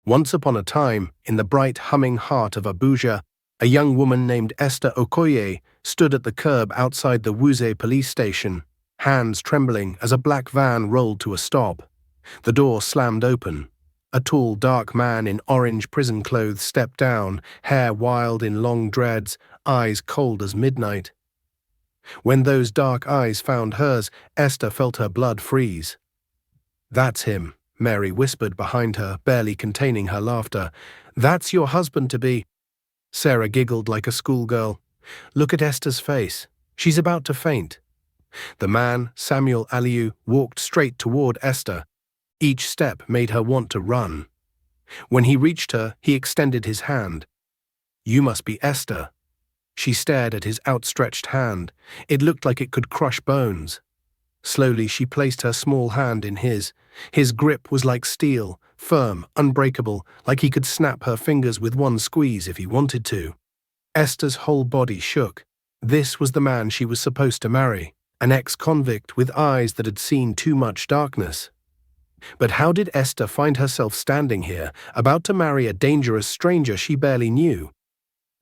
Once upon a time, in the bright humming heart of Abuja, a young woman named Esther Okoye stood at the curb outside the Wuse police station, hands trembling as a black van rolled to a stop. The door slammed open. A tall, dark man in orange prison clothes stepped down, hair wild in long dreads, eyes cold as midnight. When those dark eyes found hers, Esther felt her blood freeze. "That's him," Mary whispered behind her, barely containing her laughter. "That's your husband-to-be." Sarah giggled like a schoolgirl. "Look at Esther's face. She's about to faint." The man, Samuel Aliyu, walked straight toward Esther. Each step made her want to run. When he reached her, he extended his hand. "You must be Esther." She stared at his outstretched hand. It looked like it could crush bones. Slowly she placed her small hand in his. His grip was like steel, firm, unbreakable, like he could snap her fingers with one squeeze if he wanted to. Esther's whole body shook. This was the man she was supposed to marry, an ex-convict with eyes that had seen too much darkness. But how did Esther find herself standing here, about to marry a dangerous stranger she barely knew?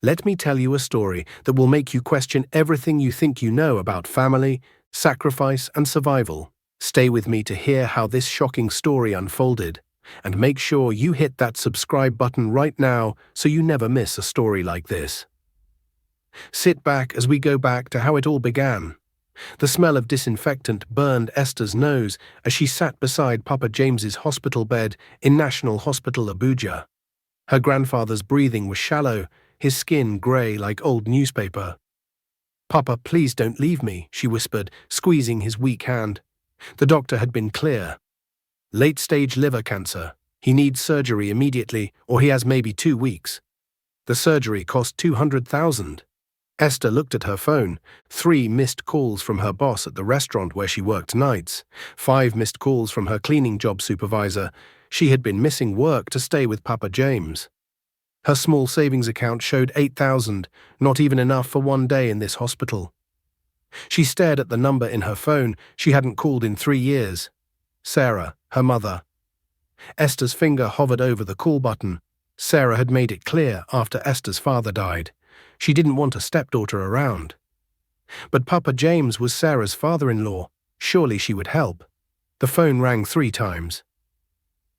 Let me tell you a story that will make you question everything you think you know about family, sacrifice, and survival. Stay with me to hear how this shocking story unfolded, and make sure you hit that subscribe button right now so you never miss a story like this. Sit back as we go back to how it all began. The smell of disinfectant burned Esther's nose as she sat beside Papa James's hospital bed in National Hospital Abuja. Her grandfather's breathing was shallow, his skin grey like old newspaper. "Papa, please don't leave me," she whispered, squeezing his weak hand. The doctor had been clear. "Late-stage liver cancer. He needs surgery immediately, or he has maybe 2 weeks. The surgery cost 200,000. Esther looked at her phone. 3 missed calls from her boss at the restaurant where she worked nights. 5 missed calls from her cleaning job supervisor. She had been missing work to stay with Papa James. Her small savings account showed 8,000, not even enough for one day in this hospital. She stared at the number in her phone she hadn't called in 3 years. Sarah, her mother. Esther's finger hovered over the call button. Sarah had made it clear after Esther's father died. She didn't want a stepdaughter around. But Papa James was Sarah's father-in-law. Surely she would help. The phone rang 3 times.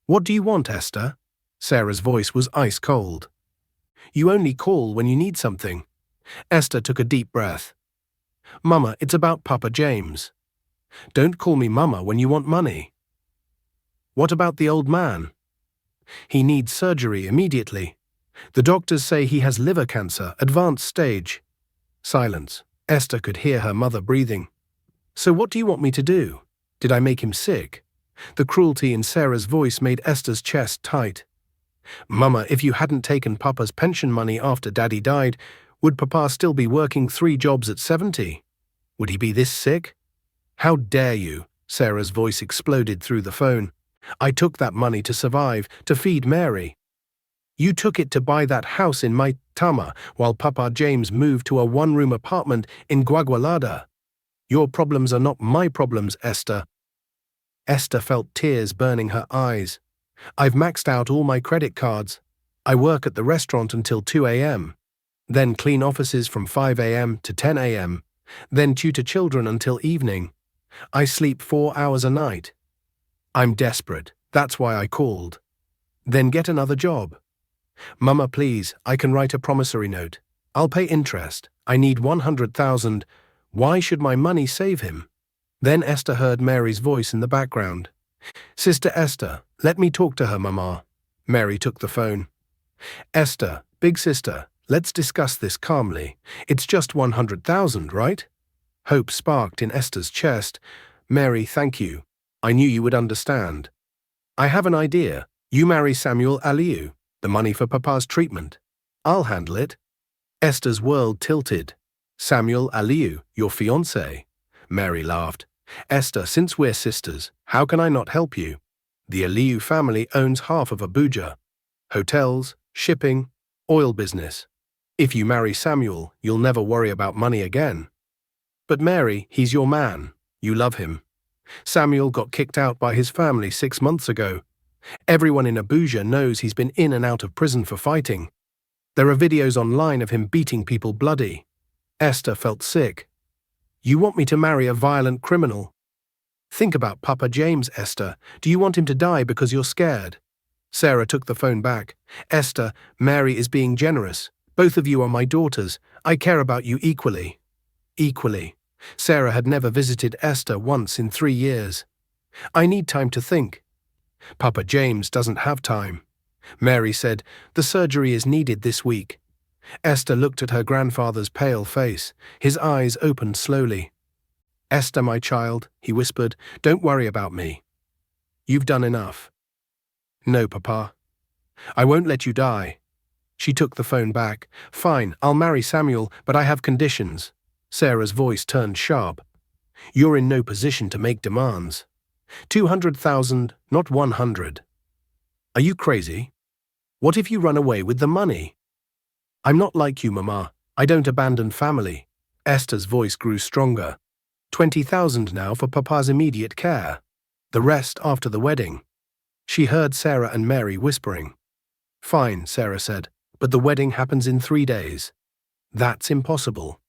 "What do you want, Esther?" Sarah's voice was ice cold. "You only call when you need something." Esther took a deep breath. "Mama, it's about Papa James." "Don't call me Mama when you want money." "What about the old man?" "He needs surgery immediately. The doctors say he has liver cancer, advanced stage." Silence. Esther could hear her mother breathing. "So what do you want me to do? Did I make him sick?" The cruelty in Sarah's voice made Esther's chest tight. "Mama, if you hadn't taken Papa's pension money after Daddy died, would Papa still be working 3 jobs at 70? Would he be this sick?" "How dare you?" Sarah's voice exploded through the phone. "I took that money to survive, to feed Mary. You took it to buy that house in Maitama while Papa James moved to a 1-room apartment in Gwagwalada. Your problems are not my problems, Esther." Esther felt tears burning her eyes. "I've maxed out all my credit cards. I work at the restaurant until 2 a.m., then clean offices from 5 a.m. to 10 a.m., then tutor children until evening. I sleep 4 hours a night. I'm desperate. That's why I called." "Then get another job." "Mama, please, I can write a promissory note. I'll pay interest. I need 100,000. Why should my money save him?" Then Esther heard Mary's voice in the background. "Sister Esther, let me talk to her, Mama." Mary took the phone. "Esther, big sister, let's discuss this calmly. It's just 100,000, right?" Hope sparked in Esther's chest. "Mary, thank you. I knew you would understand. I have an idea. You marry Samuel Aliyu. The money for Papa's treatment. I'll handle it." Esther's world tilted. "Samuel Aliyu, your fiancé?" Mary laughed. "Esther, since we're sisters, how can I not help you? The Aliyu family owns half of Abuja. Hotels, shipping, oil business. If you marry Samuel, you'll never worry about money again." "But Mary, he's your man. You love him. Samuel got kicked out by his family 6 months ago. Everyone in Abuja knows he's been in and out of prison for fighting. There are videos online of him beating people bloody. Esther felt sick. You want me to marry a violent criminal? Think about Papa James, Esther. Do you want him to die because you're scared? Sarah took the phone back. Esther, Mary is being generous. Both of you are my daughters. I care about you equally. Equally. Sarah had never visited Esther once in 3 years. I need time to think. Papa James doesn't have time. Mary said, the surgery is needed this week. Esther looked at her grandfather's pale face. His eyes opened slowly. Esther, my child, he whispered, don't worry about me. You've done enough. No, Papa. I won't let you die. She took the phone back. Fine, I'll marry Samuel, but I have conditions. Sarah's voice turned sharp. You're in no position to make demands. 200,000, not 100. Are you crazy? What if you run away with the money? I'm not like you, Mama. I don't abandon family. Esther's voice grew stronger. 20,000 now for Papa's immediate care. The rest after the wedding. She heard Sarah and Mary whispering. Fine, Sarah said, but the wedding happens in 3 days. That's impossible.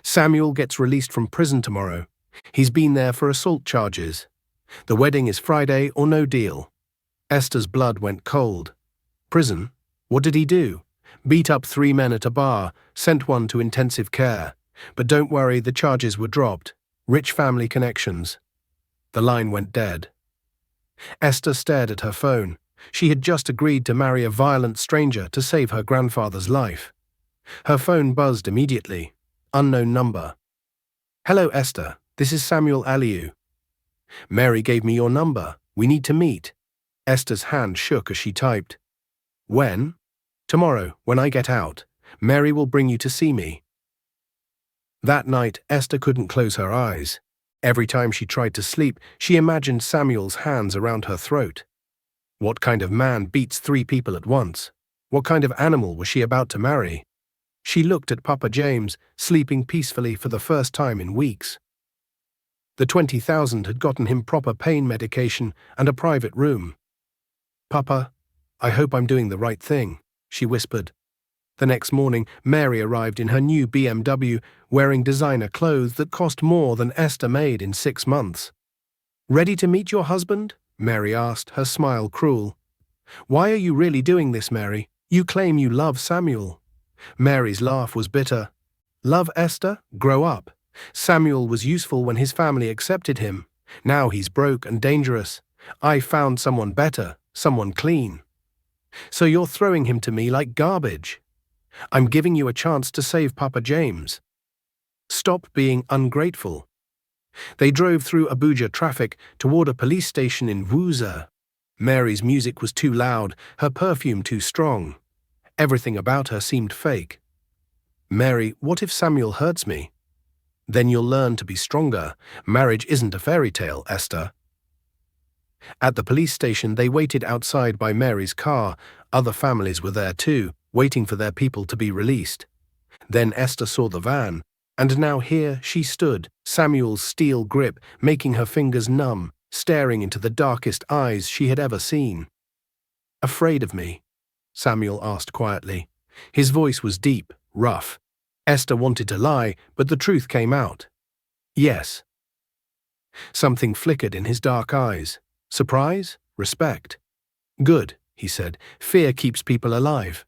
Samuel gets released from prison tomorrow. He's been there for assault charges. The wedding is Friday or no deal. Esther's blood went cold. Prison? What did he do? Beat up 3 men at a bar, sent one to intensive care. But don't worry, the charges were dropped. Rich family connections. The line went dead. Esther stared at her phone. She had just agreed to marry a violent stranger to save her grandfather's life. Her phone buzzed immediately. Unknown number. Hello, Esther. This is Samuel Aliu. Mary gave me your number. We need to meet. Esther's hand shook as she typed. When? Tomorrow, when I get out. Mary will bring you to see me. That night, Esther couldn't close her eyes. Every time she tried to sleep, she imagined Samuel's hands around her throat. What kind of man beats 3 people at once? What kind of animal was she about to marry? She looked at Papa James, sleeping peacefully for the first time in weeks. The 20,000 had gotten him proper pain medication and a private room. Papa, I hope I'm doing the right thing, she whispered. The next morning, Mary arrived in her new BMW, wearing designer clothes that cost more than Esther made in 6 months. Ready to meet your husband? Mary asked, her smile cruel. Why are you really doing this, Mary? You claim you love Samuel. Mary's laugh was bitter. Love Esther? Grow up. Samuel was useful when his family accepted him. Now he's broke and dangerous. I found someone better, someone clean. So you're throwing him to me like garbage. I'm giving you a chance to save Papa James. Stop being ungrateful. They drove through Abuja traffic toward a police station in Wuza. Mary's music was too loud, her perfume too strong. Everything about her seemed fake. Mary, what if Samuel hurts me? Then you'll learn to be stronger. Marriage isn't a fairy tale, Esther. At the police station, they waited outside by Mary's car. Other families were there too, waiting for their people to be released. Then Esther saw the van, and now here she stood, Samuel's steel grip making her fingers numb, staring into the darkest eyes she had ever seen. Afraid of me? Samuel asked quietly. His voice was deep, rough. Esther wanted to lie, but the truth came out. Yes. Something flickered in his dark eyes. Surprise? Respect. Good, he said. Fear keeps people alive.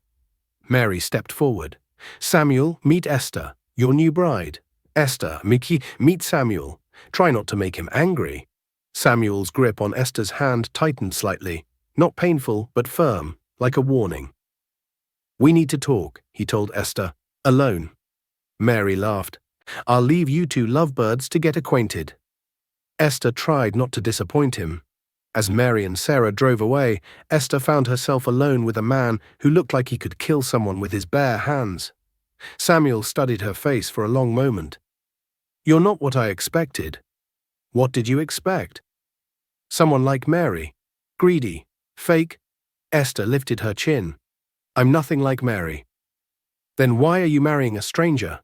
Mary stepped forward. Samuel, meet Esther, your new bride. Esther, meet Samuel. Try not to make him angry. Samuel's grip on Esther's hand tightened slightly. Not painful, but firm, like a warning. We need to talk, he told Esther. Alone. Mary laughed. I'll leave you 2 lovebirds to get acquainted. Esther tried not to disappoint him. As Mary and Sarah drove away, Esther found herself alone with a man who looked like he could kill someone with his bare hands. Samuel studied her face for a long moment. You're not what I expected. What did you expect? Someone like Mary. Greedy. Fake. Esther lifted her chin. I'm nothing like Mary. Then why are you marrying a stranger?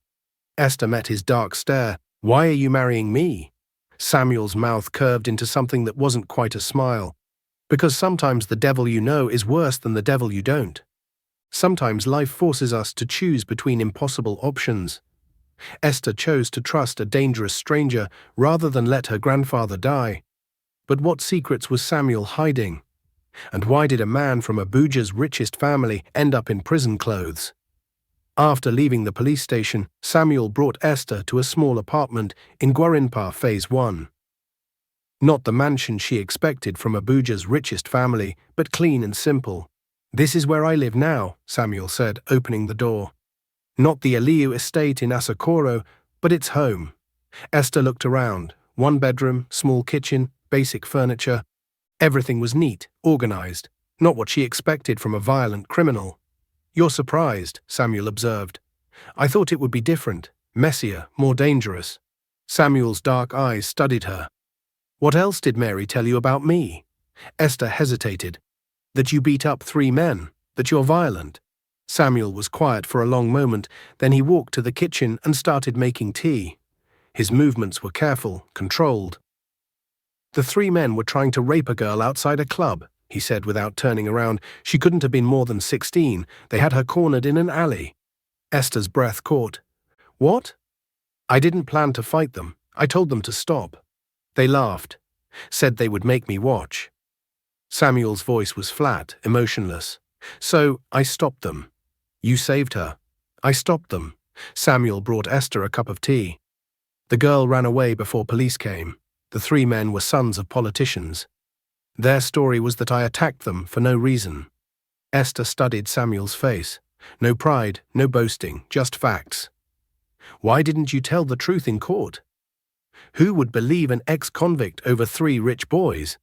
Esther met his dark stare. Why are you marrying me? Samuel's mouth curved into something that wasn't quite a smile. Because sometimes the devil you know is worse than the devil you don't. Sometimes life forces us to choose between impossible options. Esther chose to trust a dangerous stranger rather than let her grandfather die. But what secrets was Samuel hiding? And why did a man from Abuja's richest family end up in prison clothes? After leaving the police station, Samuel brought Esther to a small apartment in Gwarinpa Phase 1. Not the mansion she expected from Abuja's richest family, but clean and simple. "This is where I live now," Samuel said, opening the door. "Not the Aliyu estate in Asokoro, but it's home." Esther looked around. One bedroom, small kitchen, basic furniture. Everything was neat, organized, not what she expected from a violent criminal. "You're surprised," Samuel observed. "I thought it would be different, messier, more dangerous." Samuel's dark eyes studied her. "What else did Mary tell you about me?" Esther hesitated. "That you beat up 3 men, that you're violent." Samuel was quiet for a long moment, then he walked to the kitchen and started making tea. His movements were careful, controlled. "The 3 men were trying to rape a girl outside a club," he said without turning around. "She couldn't have been more than 16. They had her cornered in an alley." Esther's breath caught. "What?" "I didn't plan to fight them. I told them to stop. They laughed, said they would make me watch." Samuel's voice was flat, emotionless. "So, I stopped them. You saved her." "I stopped them." Samuel brought Esther a cup of tea. "The girl ran away before police came. The 3 men were sons of politicians. Their story was that I attacked them for no reason." Esther studied Samuel's face. No pride, no boasting, just facts. "Why didn't you tell the truth in court? Who would believe an ex-convict over 3 rich boys?"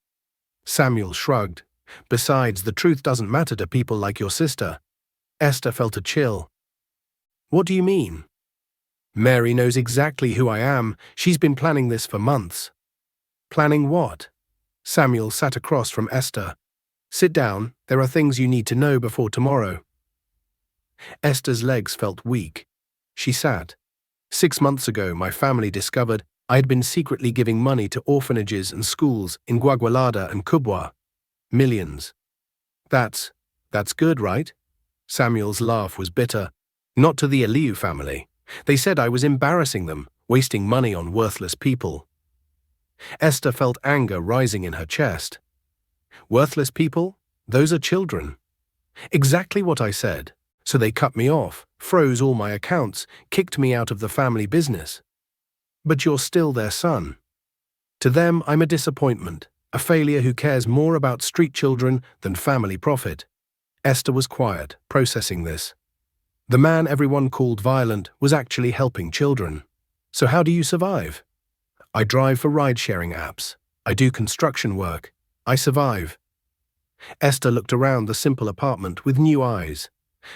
Samuel shrugged. "Besides, the truth doesn't matter to people like your sister." Esther felt a chill. "What do you mean?" "Mary knows exactly who I am. She's been planning this for months." "Planning what?" Samuel sat across from Esther. "Sit down. There are things you need to know before tomorrow." Esther's legs felt weak. She sat. "6 months ago, my family discovered I had been secretly giving money to orphanages and schools in Gwagwalada and Kubwa. Millions. That's good, right?" Samuel's laugh was bitter. "Not to the Aliyu family. They said I was embarrassing them, wasting money on worthless people." Esther felt anger rising in her chest. "Worthless people? Those are children." "Exactly what I said. So they cut me off, froze all my accounts, kicked me out of the family business." "But you're still their son." "To them, I'm a disappointment, a failure who cares more about street children than family profit." Esther was quiet, processing this. The man everyone called violent was actually helping children. "So how do you survive?" "I drive for ride-sharing apps. I do construction work. I survive." Esther looked around the simple apartment with new eyes.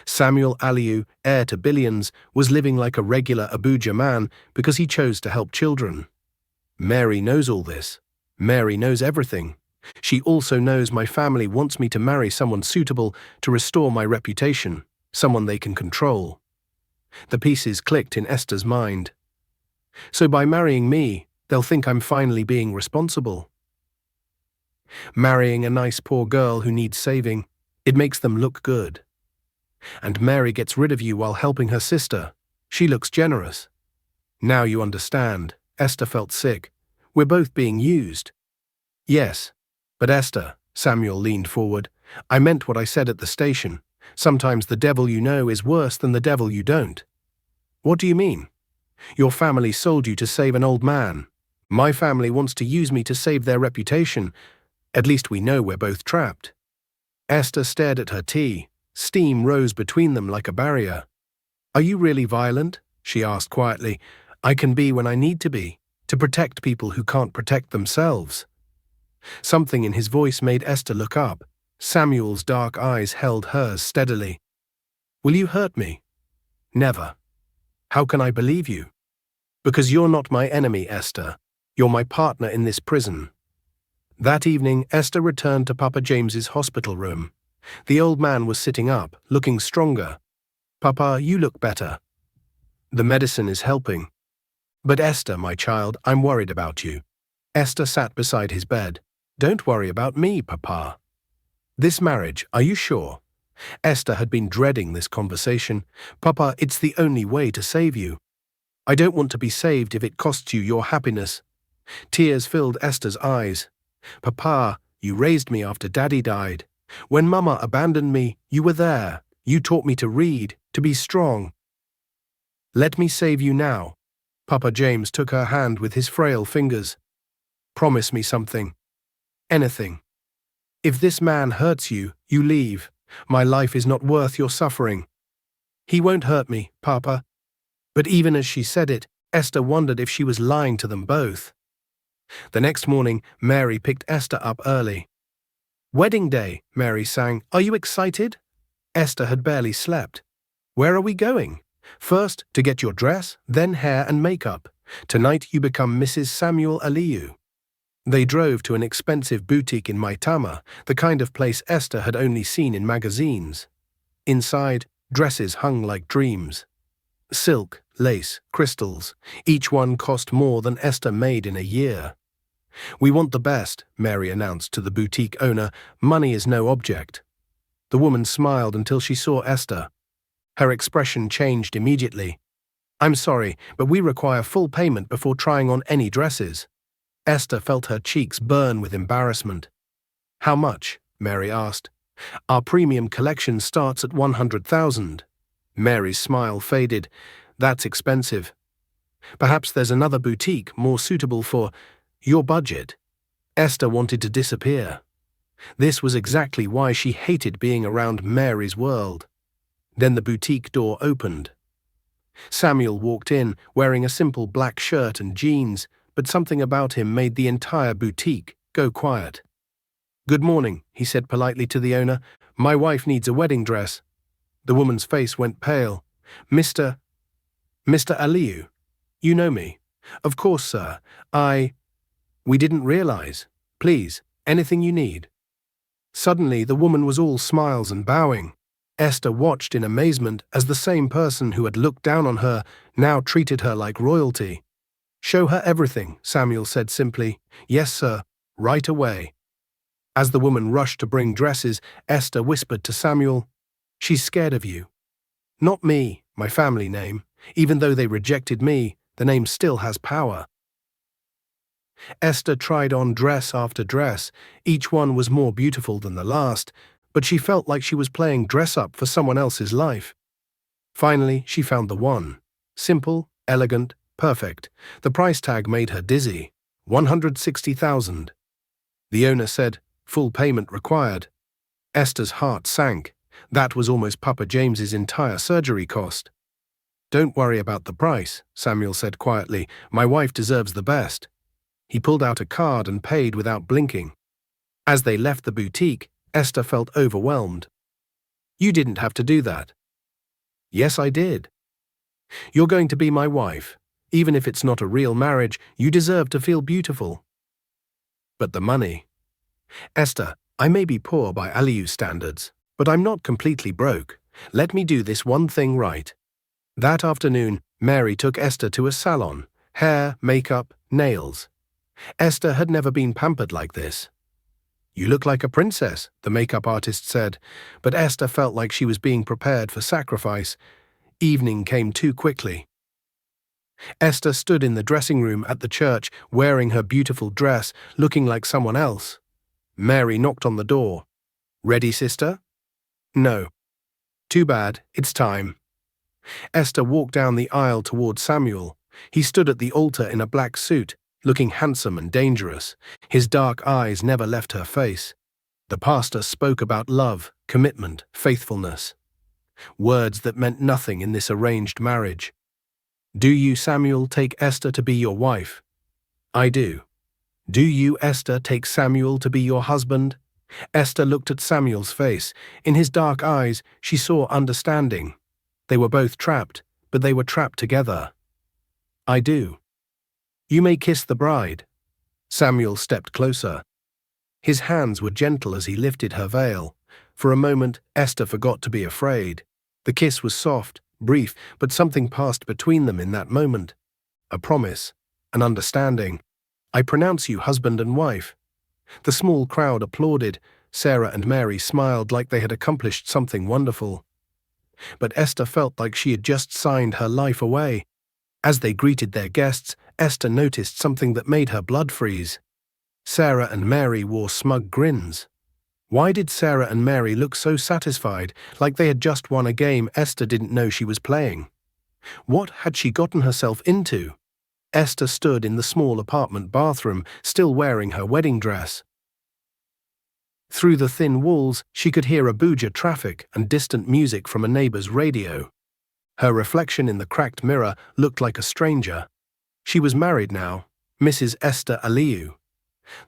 Samuel Aliyu, heir to billions, was living like a regular Abuja man because he chose to help children. "Mary knows all this. Mary knows everything. She also knows my family wants me to marry someone suitable to restore my reputation, someone they can control." The pieces clicked in Esther's mind. "So by marrying me, they'll think I'm finally being responsible. Marrying a nice poor girl who needs saving, it makes them look good. And Mary gets rid of you while helping her sister. She looks generous." "Now you understand." Esther felt sick. "We're both being used." "Yes. But Esther," Samuel leaned forward, "I meant what I said at the station. Sometimes the devil you know is worse than the devil you don't." "What do you mean?" "Your family sold you to save an old man. My family wants to use me to save their reputation. At least we know we're both trapped." Esther stared at her tea. Steam rose between them like a barrier. "Are you really violent?" she asked quietly. "I can be when I need to be, to protect people who can't protect themselves." Something in his voice made Esther look up. Samuel's dark eyes held hers steadily. "Will you hurt me?" "Never." "How can I believe you?" "Because you're not my enemy, Esther. You're my partner in this prison." That evening, Esther returned to Papa James's hospital room. The old man was sitting up, looking stronger. "Papa, you look better." "The medicine is helping." "But Esther, my child, I'm worried about you." Esther sat beside his bed. Don't worry about me, Papa. This marriage, are you sure? Esther had been dreading this conversation. Papa, it's the only way to save you. I don't want to be saved if it costs you your happiness. Tears filled Esther's eyes. Papa, you raised me after Daddy died. When Mama abandoned me, you were there. You taught me to read, to be strong. Let me save you now. Papa James took her hand with his frail fingers. Promise me something. Anything. If this man hurts you, you leave. My life is not worth your suffering. He won't hurt me, Papa. But even as she said it, Esther wondered if she was lying to them both. The next morning, Mary picked Esther up early. Wedding day, Mary sang. Are you excited? Esther had barely slept. Where are we going? First, to get your dress, then hair and makeup. Tonight you become Mrs. Samuel Aliyu. They drove to an expensive boutique in Maitama, the kind of place Esther had only seen in magazines. Inside, dresses hung like dreams. Silk, lace, crystals, each one cost more than Esther made in a year. We want the best, Mary announced to the boutique owner. Money is no object. The woman smiled until she saw Esther. Her expression changed immediately. I'm sorry, but we require full payment before trying on any dresses. Esther felt her cheeks burn with embarrassment. How much? Mary asked. Our premium collection starts at 100,000. Mary's smile faded. That's expensive. Perhaps there's another boutique more suitable for your budget. Esther wanted to disappear. This was exactly why she hated being around Mary's world. Then the boutique door opened. Samuel walked in, wearing a simple black shirt and jeans, but something about him made the entire boutique go quiet. Good morning, he said politely to the owner. My wife needs a wedding dress. The woman's face went pale. Mr. Aliyu, you know me. Of course, sir. We didn't realize. Please, anything you need. Suddenly, the woman was all smiles and bowing. Esther watched in amazement as the same person who had looked down on her now treated her like royalty. Show her everything, Samuel said simply. Yes, sir, right away. As the woman rushed to bring dresses, Esther whispered to Samuel, She's scared of you. Not me, my family name. Even though they rejected me, the name still has power. Esther tried on dress after dress. Each one was more beautiful than the last, but she felt like she was playing dress-up for someone else's life. Finally, she found the one. Simple, elegant, perfect. The price tag made her dizzy. 160,000. The owner said, full payment required. Esther's heart sank. That was almost Papa James's entire surgery cost. Don't worry about the price, Samuel said quietly. My wife deserves the best. He pulled out a card and paid without blinking. As they left the boutique, Esther felt overwhelmed. You didn't have to do that. Yes, I did. You're going to be my wife. Even if it's not a real marriage, you deserve to feel beautiful. But the money. Esther, I may be poor by Aliyu standards, but I'm not completely broke. Let me do this one thing right. That afternoon, Mary took Esther to a salon. Hair, makeup, nails. Esther had never been pampered like this. You look like a princess, the makeup artist said, but Esther felt like she was being prepared for sacrifice. Evening came too quickly. Esther stood in the dressing room at the church, wearing her beautiful dress, looking like someone else. Mary knocked on the door. Ready, sister? No. Too bad, it's time. Esther walked down the aisle toward Samuel. He stood at the altar in a black suit, looking handsome and dangerous. His dark eyes never left her face. The pastor spoke about love, commitment, faithfulness. Words that meant nothing in this arranged marriage. Do you, Samuel, take Esther to be your wife? I do. Do you, Esther, take Samuel to be your husband? Esther looked at Samuel's face. In his dark eyes, she saw understanding. They were both trapped, but they were trapped together. I do. You may kiss the bride. Samuel stepped closer. His hands were gentle as he lifted her veil. For a moment, Esther forgot to be afraid. The kiss was soft, brief, but something passed between them in that moment. A promise, an understanding. I pronounce you husband and wife. The small crowd applauded. Sarah and Mary smiled like they had accomplished something wonderful. But Esther felt like she had just signed her life away. As they greeted their guests, Esther noticed something that made her blood freeze. Sarah and Mary wore smug grins. Why did Sarah and Mary look so satisfied, like they had just won a game Esther didn't know she was playing? What had she gotten herself into? Esther stood in the small apartment bathroom, still wearing her wedding dress. Through the thin walls, she could hear Abuja traffic and distant music from a neighbor's radio. Her reflection in the cracked mirror looked like a stranger. She was married now, Mrs. Esther Aliyu.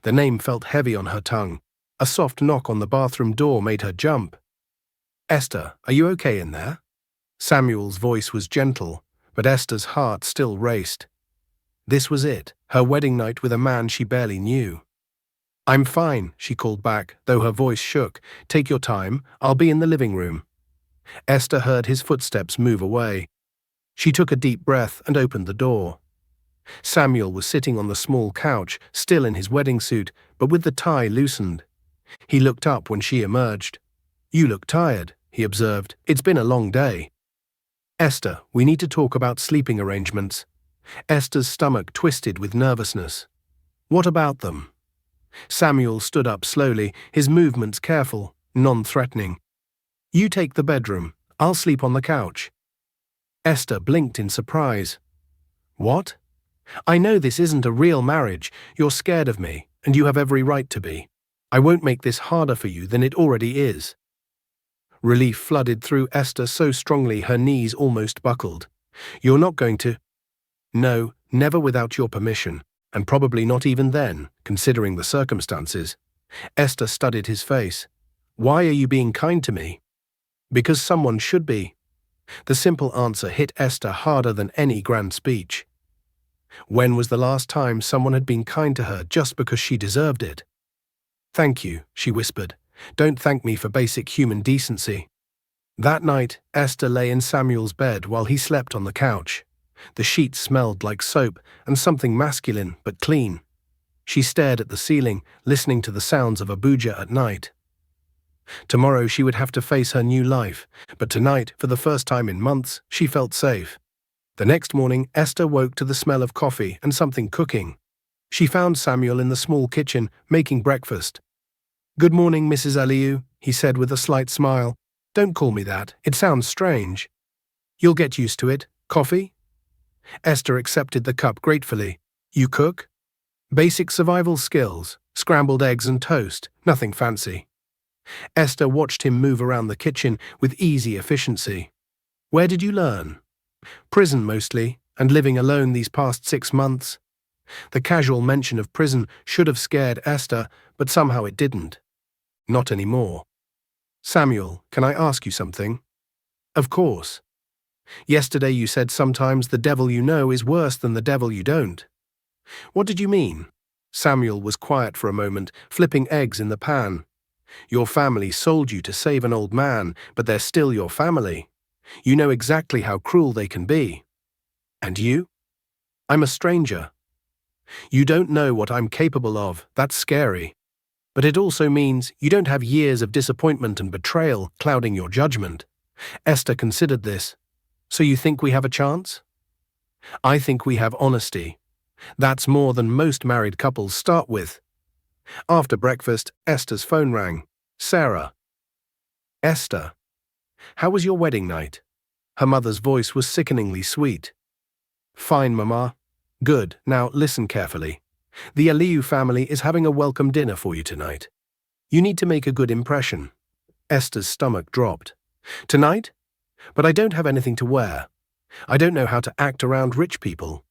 The name felt heavy on her tongue. A soft knock on the bathroom door made her jump. "Esther, are you okay in there?" Samuel's voice was gentle, but Esther's heart still raced. This was it, her wedding night with a man she barely knew. "I'm fine," she called back, though her voice shook. "Take your time, I'll be in the living room." Esther heard his footsteps move away. She took a deep breath and opened the door. Samuel was sitting on the small couch, still in his wedding suit, but with the tie loosened. He looked up when she emerged. "You look tired," he observed. "It's been a long day." "Esther, we need to talk about sleeping arrangements." Esther's stomach twisted with nervousness. "What about them?" Samuel stood up slowly, his movements careful, non-threatening. "You take the bedroom. I'll sleep on the couch." Esther blinked in surprise. "What? I know this isn't a real marriage. You're scared of me, and you have every right to be. I won't make this harder for you than it already is." Relief flooded through Esther so strongly her knees almost buckled. "You're not going to—" "No, never without your permission, and probably not even then, considering the circumstances." Esther studied his face. "Why are you being kind to me?" "Because someone should be." The simple answer hit Esther harder than any grand speech. When was the last time someone had been kind to her just because she deserved it? "Thank you," she whispered. "Don't thank me for basic human decency." That night, Esther lay in Samuel's bed while he slept on the couch. The sheets smelled like soap and something masculine but clean. She stared at the ceiling, listening to the sounds of Abuja at night. Tomorrow she would have to face her new life, but tonight, for the first time in months, she felt safe. The next morning, Esther woke to the smell of coffee and something cooking. She found Samuel in the small kitchen, making breakfast. "Good morning, Mrs. Aliyu," he said with a slight smile. "Don't call me that, it sounds strange." "You'll get used to it. Coffee?" Esther accepted the cup gratefully. "You cook?" "Basic survival skills, scrambled eggs and toast, nothing fancy." Esther watched him move around the kitchen with easy efficiency. "Where did you learn?" "Prison mostly, and living alone these past 6 months." The casual mention of prison should have scared Esther, but somehow it didn't. Not anymore. "Samuel, can I ask you something?" "Of course." "Yesterday you said sometimes the devil you know is worse than the devil you don't." "What did you mean?" Samuel was quiet for a moment, flipping eggs in the pan. "Your family sold you to save an old man, but they're still your family. You know exactly how cruel they can be." "And you?" "I'm a stranger." "You don't know what I'm capable of, that's scary. But it also means you don't have years of disappointment and betrayal clouding your judgment." Esther considered this. "So you think we have a chance?" "I think we have honesty. That's more than most married couples start with." After breakfast, Esther's phone rang. "Sarah." "Esther. How was your wedding night?" Her mother's voice was sickeningly sweet. "Fine, Mama." "Good, now listen carefully. The Aliyu family is having a welcome dinner for you tonight. You need to make a good impression." Esther's stomach dropped. "Tonight? But I don't have anything to wear. I don't know how to act around rich people."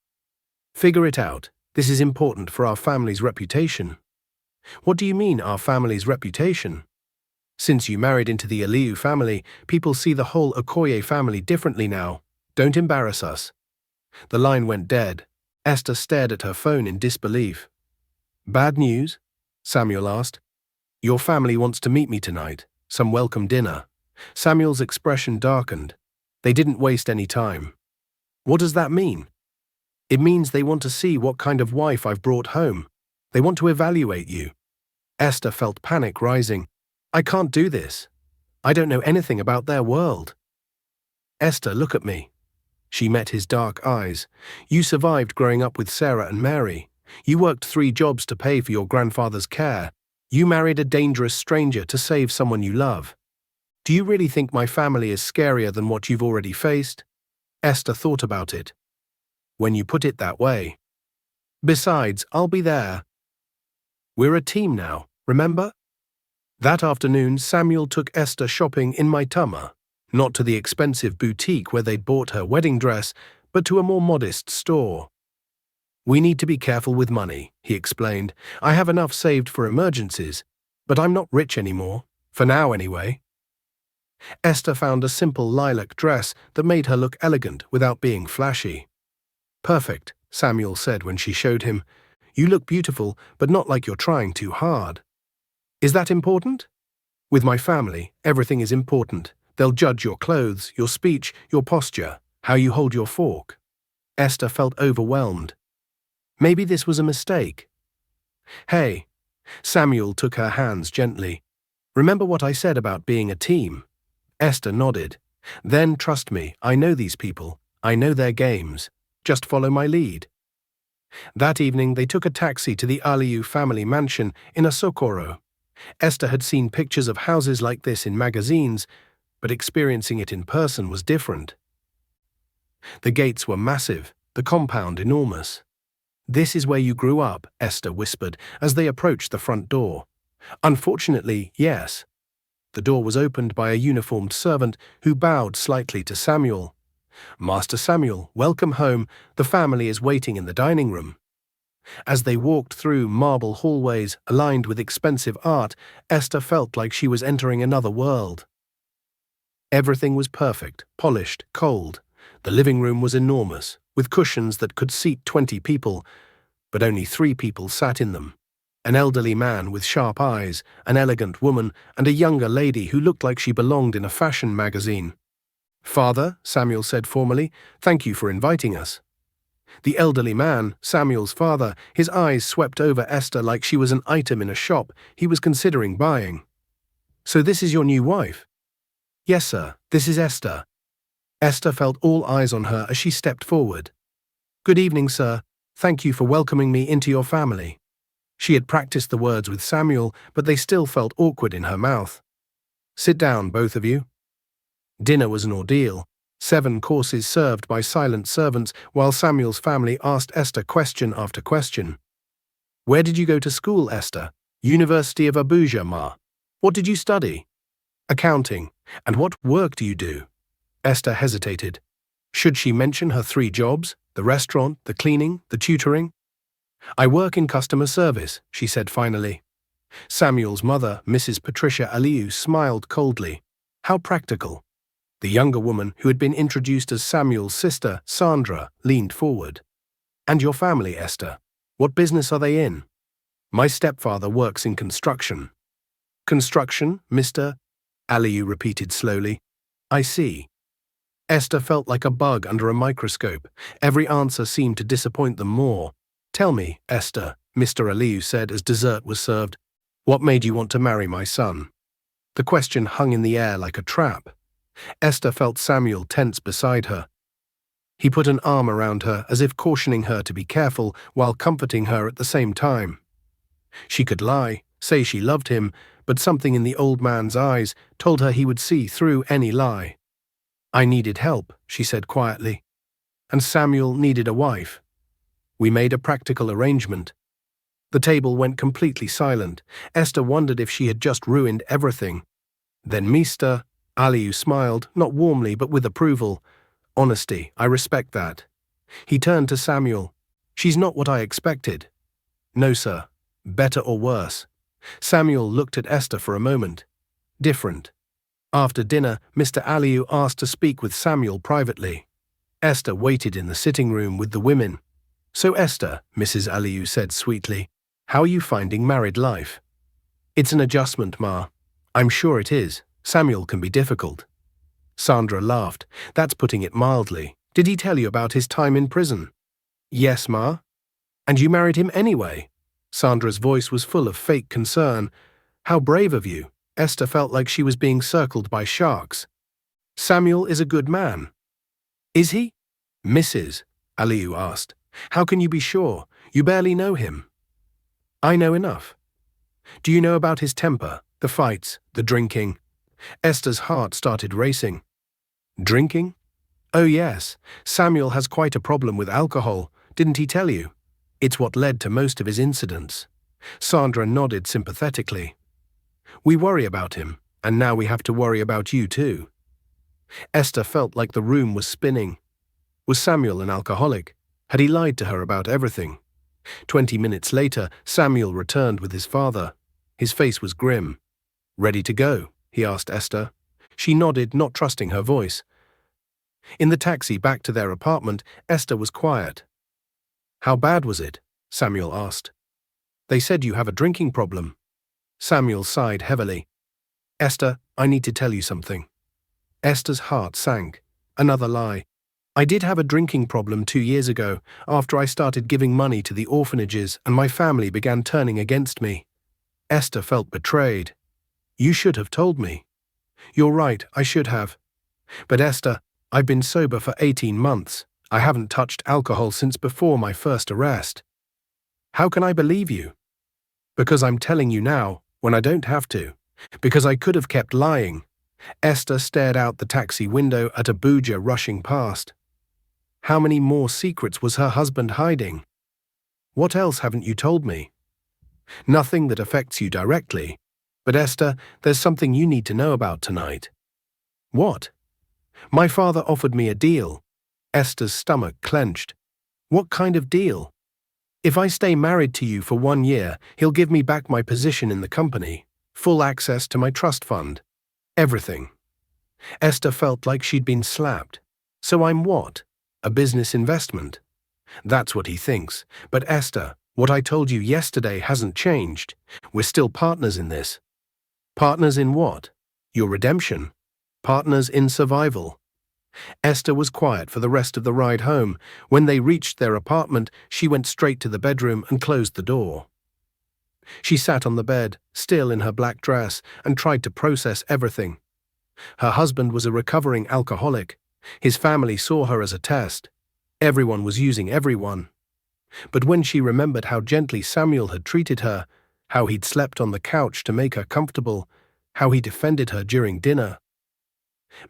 "Figure it out. This is important for our family's reputation." "What do you mean, our family's reputation?" "Since you married into the Aliyu family, people see the whole Okoye family differently now. Don't embarrass us." The line went dead. Esther stared at her phone in disbelief. "Bad news?" Samuel asked. "Your family wants to meet me tonight. Some welcome dinner." Samuel's expression darkened. They didn't waste any time. "What does that mean?" "It means they want to see what kind of wife I've brought home. They want to evaluate you." Esther felt panic rising. I can't do this. I don't know anything about their world. Esther, look at me. She met his dark eyes. You survived growing up with Sarah and Mary. You worked 3 jobs to pay for your grandfather's care. You married a dangerous stranger to save someone you love. Do you really think my family is scarier than what you've already faced? Esther thought about it. When you put it that way. Besides, I'll be there. We're a team now, remember? That afternoon, Samuel took Esther shopping in Maitama, not to the expensive boutique where they'd bought her wedding dress, but to a more modest store. We need to be careful with money, he explained. I have enough saved for emergencies, but I'm not rich anymore, for now anyway. Esther found a simple lilac dress that made her look elegant without being flashy. Perfect, Samuel said when she showed him. You look beautiful, but not like you're trying too hard. Is that important? With my family, everything is important. They'll judge your clothes, your speech, your posture, how you hold your fork. Esther felt overwhelmed. Maybe this was a mistake. Hey, Samuel took her hands gently. Remember what I said about being a team? Esther nodded. Then trust me, I know these people. I know their games. Just follow my lead. That evening they took a taxi to the Aliu family mansion in Asokoro. Esther had seen pictures of houses like this in magazines, but experiencing it in person was different. The gates were massive, the compound enormous. This is where you grew up, Esther whispered as they approached the front door. Unfortunately, yes. The door was opened by a uniformed servant who bowed slightly to Samuel. Master Samuel, welcome home. The family is waiting in the dining room. As they walked through marble hallways aligned with expensive art, Esther felt like she was entering another world. Everything was perfect, polished, cold. The living room was enormous, with cushions that could seat 20 people, but only 3 people sat in them. An elderly man with sharp eyes, an elegant woman, and a younger lady who looked like she belonged in a fashion magazine. Father, Samuel said formally, thank you for inviting us. The elderly man, Samuel's father, his eyes swept over Esther like she was an item in a shop he was considering buying. So this is your new wife? Yes, sir, this is Esther. Esther felt all eyes on her as she stepped forward. Good evening, sir. Thank you for welcoming me into your family. She had practiced the words with Samuel, but they still felt awkward in her mouth. Sit down, both of you. Dinner was an ordeal. 7 courses served by silent servants while Samuel's family asked Esther question after question. Where did you go to school, Esther? University of Abuja, Ma. What did you study? Accounting. And what work do you do? Esther hesitated. Should she mention her 3 jobs, the restaurant, the cleaning, the tutoring? I work in customer service, she said finally. Samuel's mother, Mrs. Patricia Aliu, smiled coldly. How practical. The younger woman, who had been introduced as Samuel's sister, Sandra, leaned forward. And your family, Esther? What business are they in? My stepfather works in construction. Construction, Mr. Aliu repeated slowly. I see. Esther felt like a bug under a microscope. Every answer seemed to disappoint them more. Tell me, Esther, Mr. Aliu said as dessert was served, what made you want to marry my son? The question hung in the air like a trap. Esther felt Samuel tense beside her. He put an arm around her as if cautioning her to be careful while comforting her at the same time. She could lie, say she loved him, but something in the old man's eyes told her he would see through any lie. I needed help, she said quietly. And Samuel needed a wife. We made a practical arrangement. The table went completely silent. Esther wondered if she had just ruined everything. Then Mr. Aliu smiled, not warmly but with approval. Honesty, I respect that. He turned to Samuel. She's not what I expected. No, sir. Better or worse. Samuel looked at Esther for a moment. Different. After dinner, Mr. Aliu asked to speak with Samuel privately. Esther waited in the sitting room with the women. So Esther, Mrs. Aliu said sweetly, how are you finding married life? It's an adjustment, Ma. I'm sure it is. Samuel can be difficult. Sandra laughed. That's putting it mildly. Did he tell you about his time in prison? Yes, Ma. And you married him anyway? Sandra's voice was full of fake concern. How brave of you. Esther felt like she was being circled by sharks. Samuel is a good man. Is he? Mrs. Aliu asked. How can you be sure? You barely know him. I know enough. Do you know about his temper, the fights, the drinking? Esther's heart started racing. Drinking? Oh yes, Samuel has quite a problem with alcohol, didn't he tell you? It's what led to most of his incidents. Sandra nodded sympathetically. We worry about him, and now we have to worry about you too. Esther felt like the room was spinning. Was Samuel an alcoholic? Had he lied to her about everything? 20 minutes later, Samuel returned with his father. His face was grim. Ready to go? He asked Esther. She nodded, not trusting her voice. In the taxi back to their apartment, Esther was quiet. How bad was it? Samuel asked. They said you have a drinking problem. Samuel sighed heavily. Esther, I need to tell you something. Esther's heart sank. Another lie. I did have a drinking problem 2 years ago, after I started giving money to the orphanages and my family began turning against me. Esther felt betrayed. You should have told me. You're right, I should have. But Esther, I've been sober for 18 months. I haven't touched alcohol since before my first arrest. How can I believe you? Because I'm telling you now, when I don't have to. Because I could have kept lying. Esther stared out the taxi window at Abuja rushing past. How many more secrets was her husband hiding? What else haven't you told me? Nothing that affects you directly. But Esther, there's something you need to know about tonight. What? My father offered me a deal. Esther's stomach clenched. What kind of deal? If I stay married to you for 1 year, he'll give me back my position in the company, full access to my trust fund. Everything. Esther felt like she'd been slapped. So I'm what? A business investment? That's what he thinks. But Esther, what I told you yesterday hasn't changed. We're still partners in this. Partners in what? Your redemption. Partners in survival. Esther was quiet for the rest of the ride home. When they reached their apartment, she went straight to the bedroom and closed the door. She sat on the bed, still in her black dress, and tried to process everything. Her husband was a recovering alcoholic. His family saw her as a test. Everyone was using everyone. But when she remembered how gently Samuel had treated her, how he'd slept on the couch to make her comfortable, how he defended her during dinner,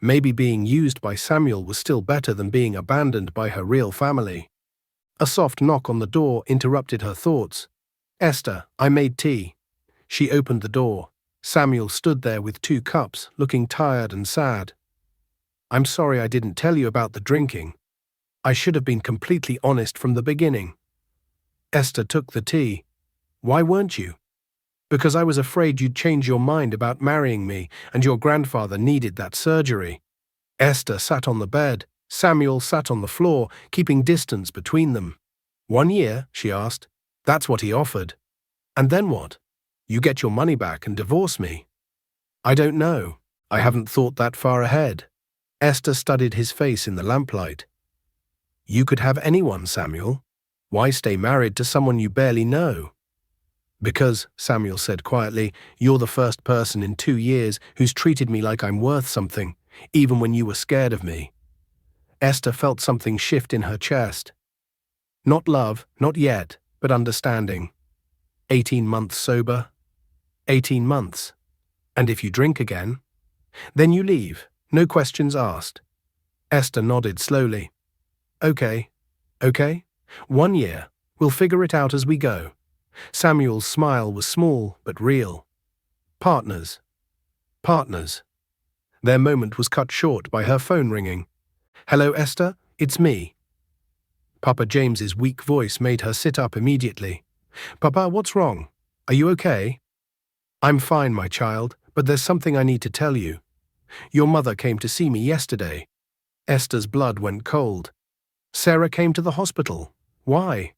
maybe being used by Samuel was still better than being abandoned by her real family. A soft knock on the door interrupted her thoughts. Esther, I made tea. She opened the door. Samuel stood there with 2 cups, looking tired and sad. I'm sorry I didn't tell you about the drinking. I should have been completely honest from the beginning. Esther took the tea. Why weren't you? Because I was afraid you'd change your mind about marrying me, and your grandfather needed that surgery. Esther sat on the bed. Samuel sat on the floor, keeping distance between them. 1 year, she asked. That's what he offered. And then what? You get your money back and divorce me? I don't know. I haven't thought that far ahead. Esther studied his face in the lamplight. You could have anyone, Samuel. Why stay married to someone you barely know? Because, Samuel said quietly, you're the first person in 2 years who's treated me like I'm worth something, even when you were scared of me. Esther felt something shift in her chest. Not love, not yet, but understanding. 18 months sober. 18 months. And if you drink again? Then you leave, no questions asked. Esther nodded slowly. Okay. 1 year. We'll figure it out as we go. Samuel's smile was small but real. Partners. Partners. Their moment was cut short by her phone ringing. Hello, Esther, it's me. Papa James's weak voice made her sit up immediately. Papa, what's wrong? Are you okay? I'm fine, my child, but there's something I need to tell you. Your mother came to see me yesterday. Esther's blood went cold. Sarah came to the hospital. Why?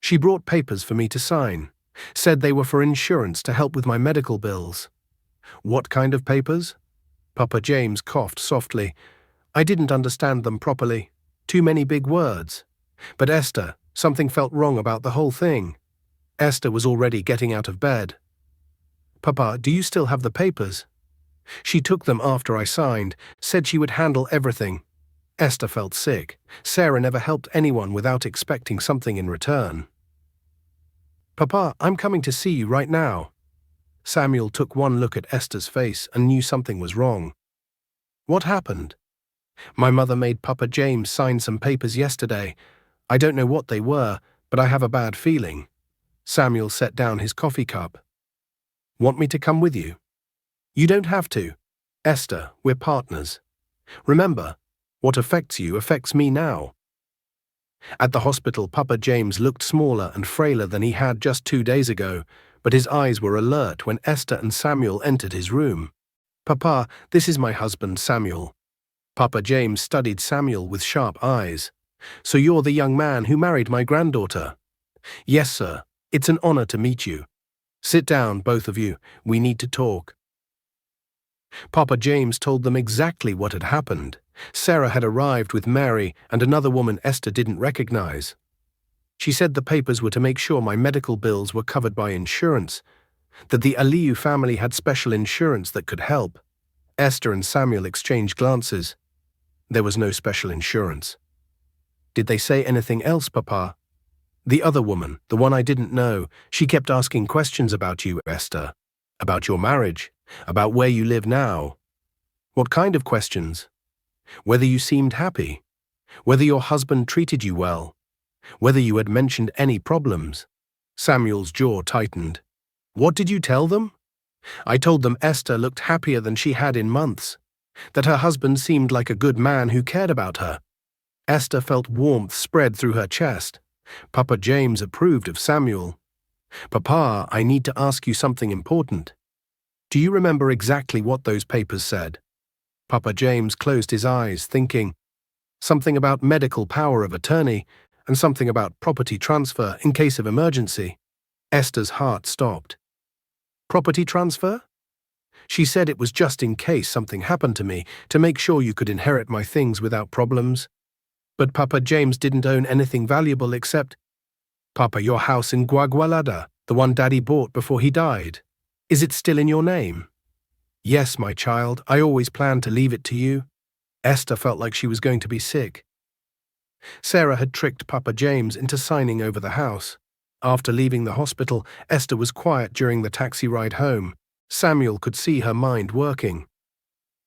She brought papers for me to sign. Said they were for insurance to help with my medical bills. What kind of papers? Papa James coughed softly. I didn't understand them properly. Too many big words. But Esther, something felt wrong about the whole thing. Esther was already getting out of bed. "Papa, do you still have the papers?" "She took them after I signed, said she would handle everything." Esther felt sick. Sarah never helped anyone without expecting something in return. "Papa, I'm coming to see you right now." Samuel took one look at Esther's face and knew something was wrong. "What happened?" "My mother made Papa James sign some papers yesterday. I don't know what they were, but I have a bad feeling." Samuel set down his coffee cup. "Want me to come with you?" "You don't have to. Esther, we're partners. Remember, what affects you affects me now." At the hospital, Papa James looked smaller and frailer than he had just 2 days ago, but his eyes were alert when Esther and Samuel entered his room. "Papa, this is my husband, Samuel." Papa James studied Samuel with sharp eyes. "So you're the young man who married my granddaughter?" "Yes, sir. It's an honor to meet you." "Sit down, both of you. We need to talk." Papa James told them exactly what had happened. Sarah had arrived with Mary and another woman Esther didn't recognize. She said the papers were to make sure my medical bills were covered by insurance, that the Aliyu family had special insurance that could help. Esther and Samuel exchanged glances. There was no special insurance. "Did they say anything else, Papa?" "The other woman, the one I didn't know, she kept asking questions about you, Esther. About your marriage, about where you live now." "What kind of questions?" "Whether you seemed happy, whether your husband treated you well, whether you had mentioned any problems." Samuel's jaw tightened. "What did you tell them?" "I told them Esther looked happier than she had in months, that her husband seemed like a good man who cared about her." Esther felt warmth spread through her chest. Papa James approved of Samuel. "Papa, I need to ask you something important. Do you remember exactly what those papers said?" Papa James closed his eyes, thinking. Something about medical power of attorney, and something about property transfer in case of emergency. Esther's heart stopped. "Property transfer?" "She said it was just in case something happened to me, to make sure you could inherit my things without problems." "But Papa James didn't own anything valuable except—" "Papa, your house in Guagualada, the one Daddy bought before he died. Is it still in your name?" "Yes, my child, I always planned to leave it to you." Esther felt like she was going to be sick. Sarah had tricked Papa James into signing over the house. After leaving the hospital, Esther was quiet during the taxi ride home. Samuel could see her mind working.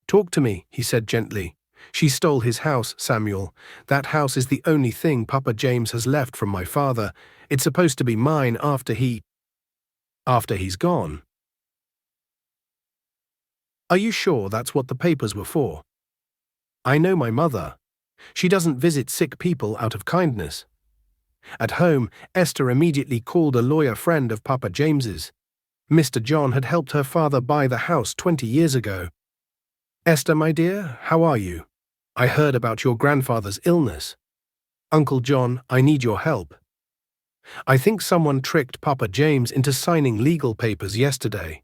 "Talk to me," he said gently. "She stole his house, Samuel. That house is the only thing Papa James has left from my father. It's supposed to be mine after he's gone." "Are you sure that's what the papers were for?" "I know my mother. She doesn't visit sick people out of kindness." At home, Esther immediately called a lawyer friend of Papa James's. Mr. John had helped her father buy the house 20 years ago. "Esther, my dear, how are you? I heard about your grandfather's illness. Uncle John, I need your help. I think someone tricked Papa James into signing legal papers yesterday."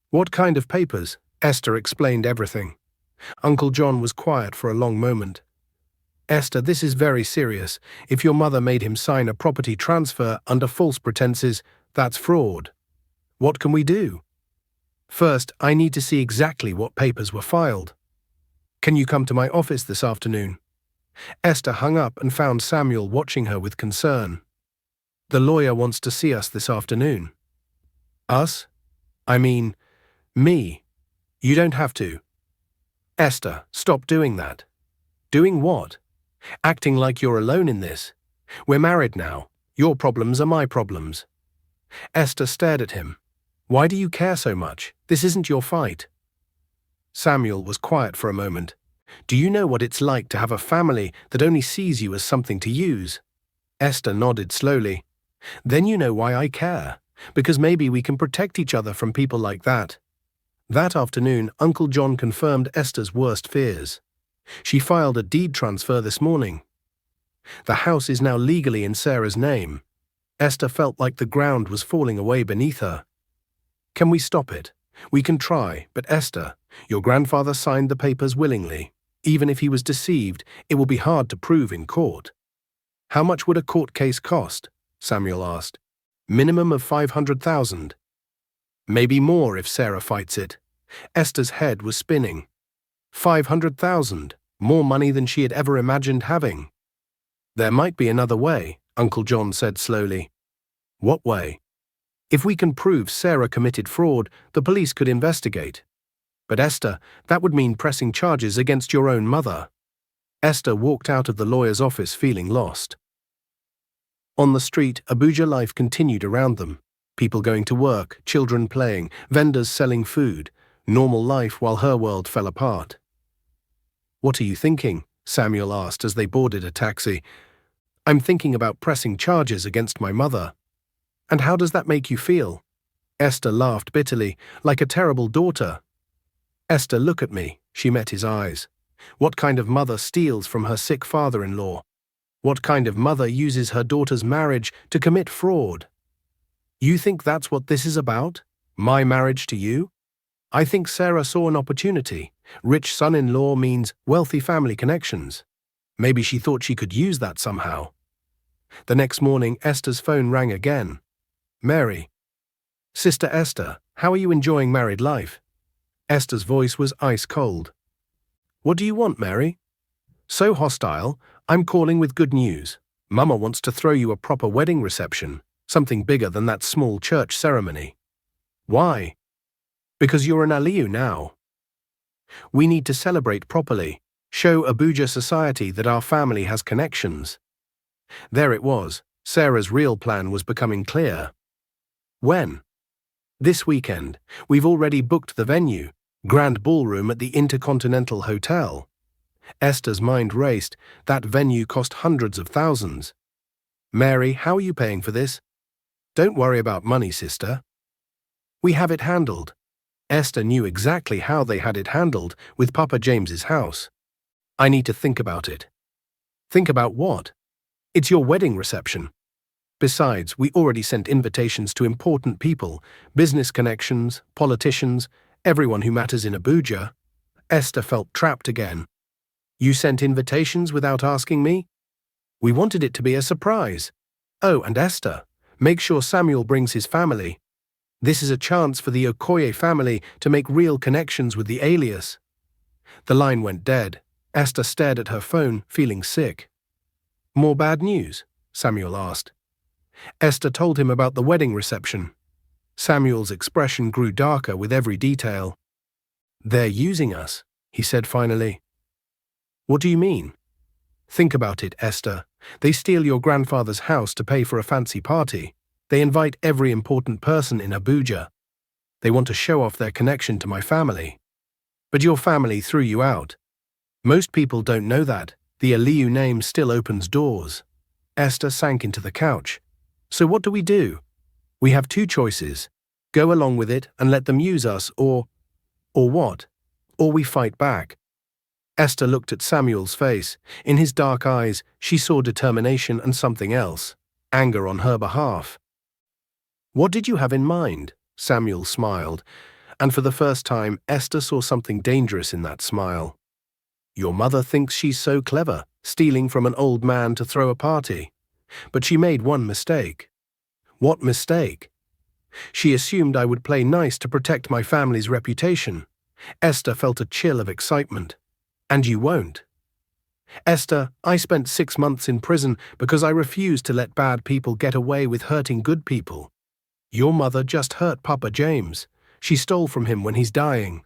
"What kind of papers?" Esther explained everything. Uncle John was quiet for a long moment. "Esther, this is very serious. If your mother made him sign a property transfer under false pretenses, that's fraud. What can we do?" "First, I need to see exactly what papers were filed." "Can you come to my office this afternoon?" Esther hung up and found Samuel watching her with concern. "The lawyer wants to see us this afternoon." "Us? I mean, me. You don't have to." "Esther, stop doing that." "Doing what?" "Acting like you're alone in this. We're married now. Your problems are my problems." Esther stared at him. "Why do you care so much? This isn't your fight." Samuel was quiet for a moment. "Do you know what it's like to have a family that only sees you as something to use?" Esther nodded slowly. "Then you know why I care. Because maybe we can protect each other from people like that." That afternoon, Uncle John confirmed Esther's worst fears. She filed a deed transfer this morning. The house is now legally in Sarah's name. Esther felt like the ground was falling away beneath her. "Can we stop it? We can try, but Esther, your grandfather signed the papers willingly. Even if he was deceived, it will be hard to prove in court." "How much would a court case cost?" Samuel asked. Minimum of 500,000. Maybe more if Sarah fights it. Esther's head was spinning. 500,000, more money than she had ever imagined having. There might be another way, Uncle John said slowly. What way? If we can prove Sarah committed fraud, the police could investigate. But Esther, that would mean pressing charges against your own mother. Esther walked out of the lawyer's office feeling lost. On the street, Abuja life continued around them. People going to work, children playing, vendors selling food, normal life while her world fell apart. What are you thinking? Samuel asked as they boarded a taxi. I'm thinking about pressing charges against my mother. And how does that make you feel? Esther laughed bitterly, like a terrible daughter. Esther, look at me. She met his eyes. What kind of mother steals from her sick father-in-law? What kind of mother uses her daughter's marriage to commit fraud? You think that's what this is about? My marriage to you? I think Sarah saw an opportunity. Rich son-in-law means wealthy family connections. Maybe she thought she could use that somehow. The next morning, Esther's phone rang again. Mary. Sister Esther, how are you enjoying married life? Esther's voice was ice cold. What do you want, Mary? So hostile, I'm calling with good news. Mama wants to throw you a proper wedding reception, something bigger than that small church ceremony. Why? Because you're an Aliyu now. We need to celebrate properly, show Abuja society that our family has connections. There it was, Sarah's real plan was becoming clear. When? This weekend. We've already booked the venue, Grand Ballroom at the Intercontinental Hotel. Esther's mind raced. That venue cost hundreds of thousands. Mary, how are you paying for this? Don't worry about money, sister. We have it handled. Esther knew exactly how they had it handled with Papa James's house. I need to think about it. Think about what? It's your wedding reception. Besides, we already sent invitations to important people, business connections, politicians, everyone who matters in Abuja. Esther felt trapped again. You sent invitations without asking me? We wanted it to be a surprise. Oh, and Esther, make sure Samuel brings his family. This is a chance for the Okoye family to make real connections with the alias. The line went dead. Esther stared at her phone, feeling sick. More bad news? Samuel asked. Esther told him about the wedding reception. Samuel's expression grew darker with every detail. They're using us, he said finally. What do you mean? Think about it, Esther. They steal your grandfather's house to pay for a fancy party. They invite every important person in Abuja. They want to show off their connection to my family. But your family threw you out. Most people don't know that. The Aliyu name still opens doors. Esther sank into the couch. So what do we do? We have two choices. Go along with it and let them use us, or what? Or we fight back. Esther looked at Samuel's face. In his dark eyes, she saw determination and something else, anger on her behalf. What did you have in mind? Samuel smiled, and for the first time, Esther saw something dangerous in that smile. Your mother thinks she's so clever, stealing from an old man to throw a party. But she made one mistake. What mistake? She assumed I would play nice to protect my family's reputation. Esther felt a chill of excitement. And you won't. Esther, I spent 6 months in prison because I refused to let bad people get away with hurting good people. Your mother just hurt Papa James. She stole from him when he's dying.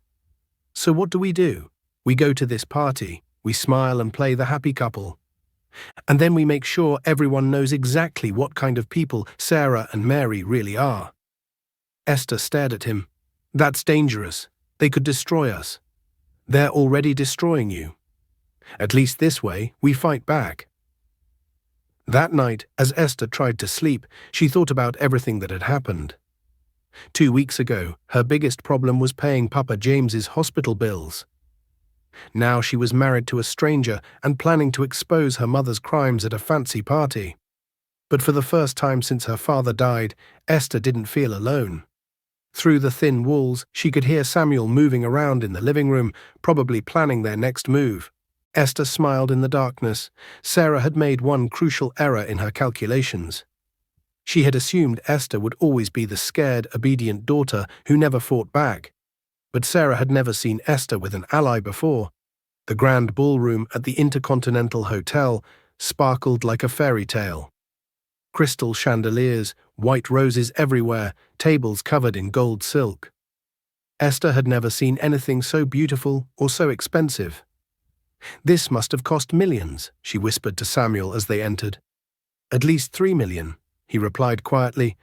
So what do? We go to this party, we smile and play the happy couple. And then we make sure everyone knows exactly what kind of people Sarah and Mary really are. Esther stared at him. That's dangerous. They could destroy us. They're already destroying you. At least this way, we fight back. That night, as Esther tried to sleep, she thought about everything that had happened. 2 weeks ago, her biggest problem was paying Papa James's hospital bills. Now she was married to a stranger and planning to expose her mother's crimes at a fancy party. But for the first time since her father died, Esther didn't feel alone. Through the thin walls, she could hear Samuel moving around in the living room, probably planning their next move. Esther smiled in the darkness. Sarah had made one crucial error in her calculations. She had assumed Esther would always be the scared, obedient daughter who never fought back. But Sarah had never seen Esther with an ally before. The grand ballroom at the Intercontinental Hotel sparkled like a fairy tale. Crystal chandeliers, white roses everywhere, tables covered in gold silk. Esther had never seen anything so beautiful or so expensive. "This must have cost millions," she whispered to Samuel as they entered. "At least 3 million," he replied quietly.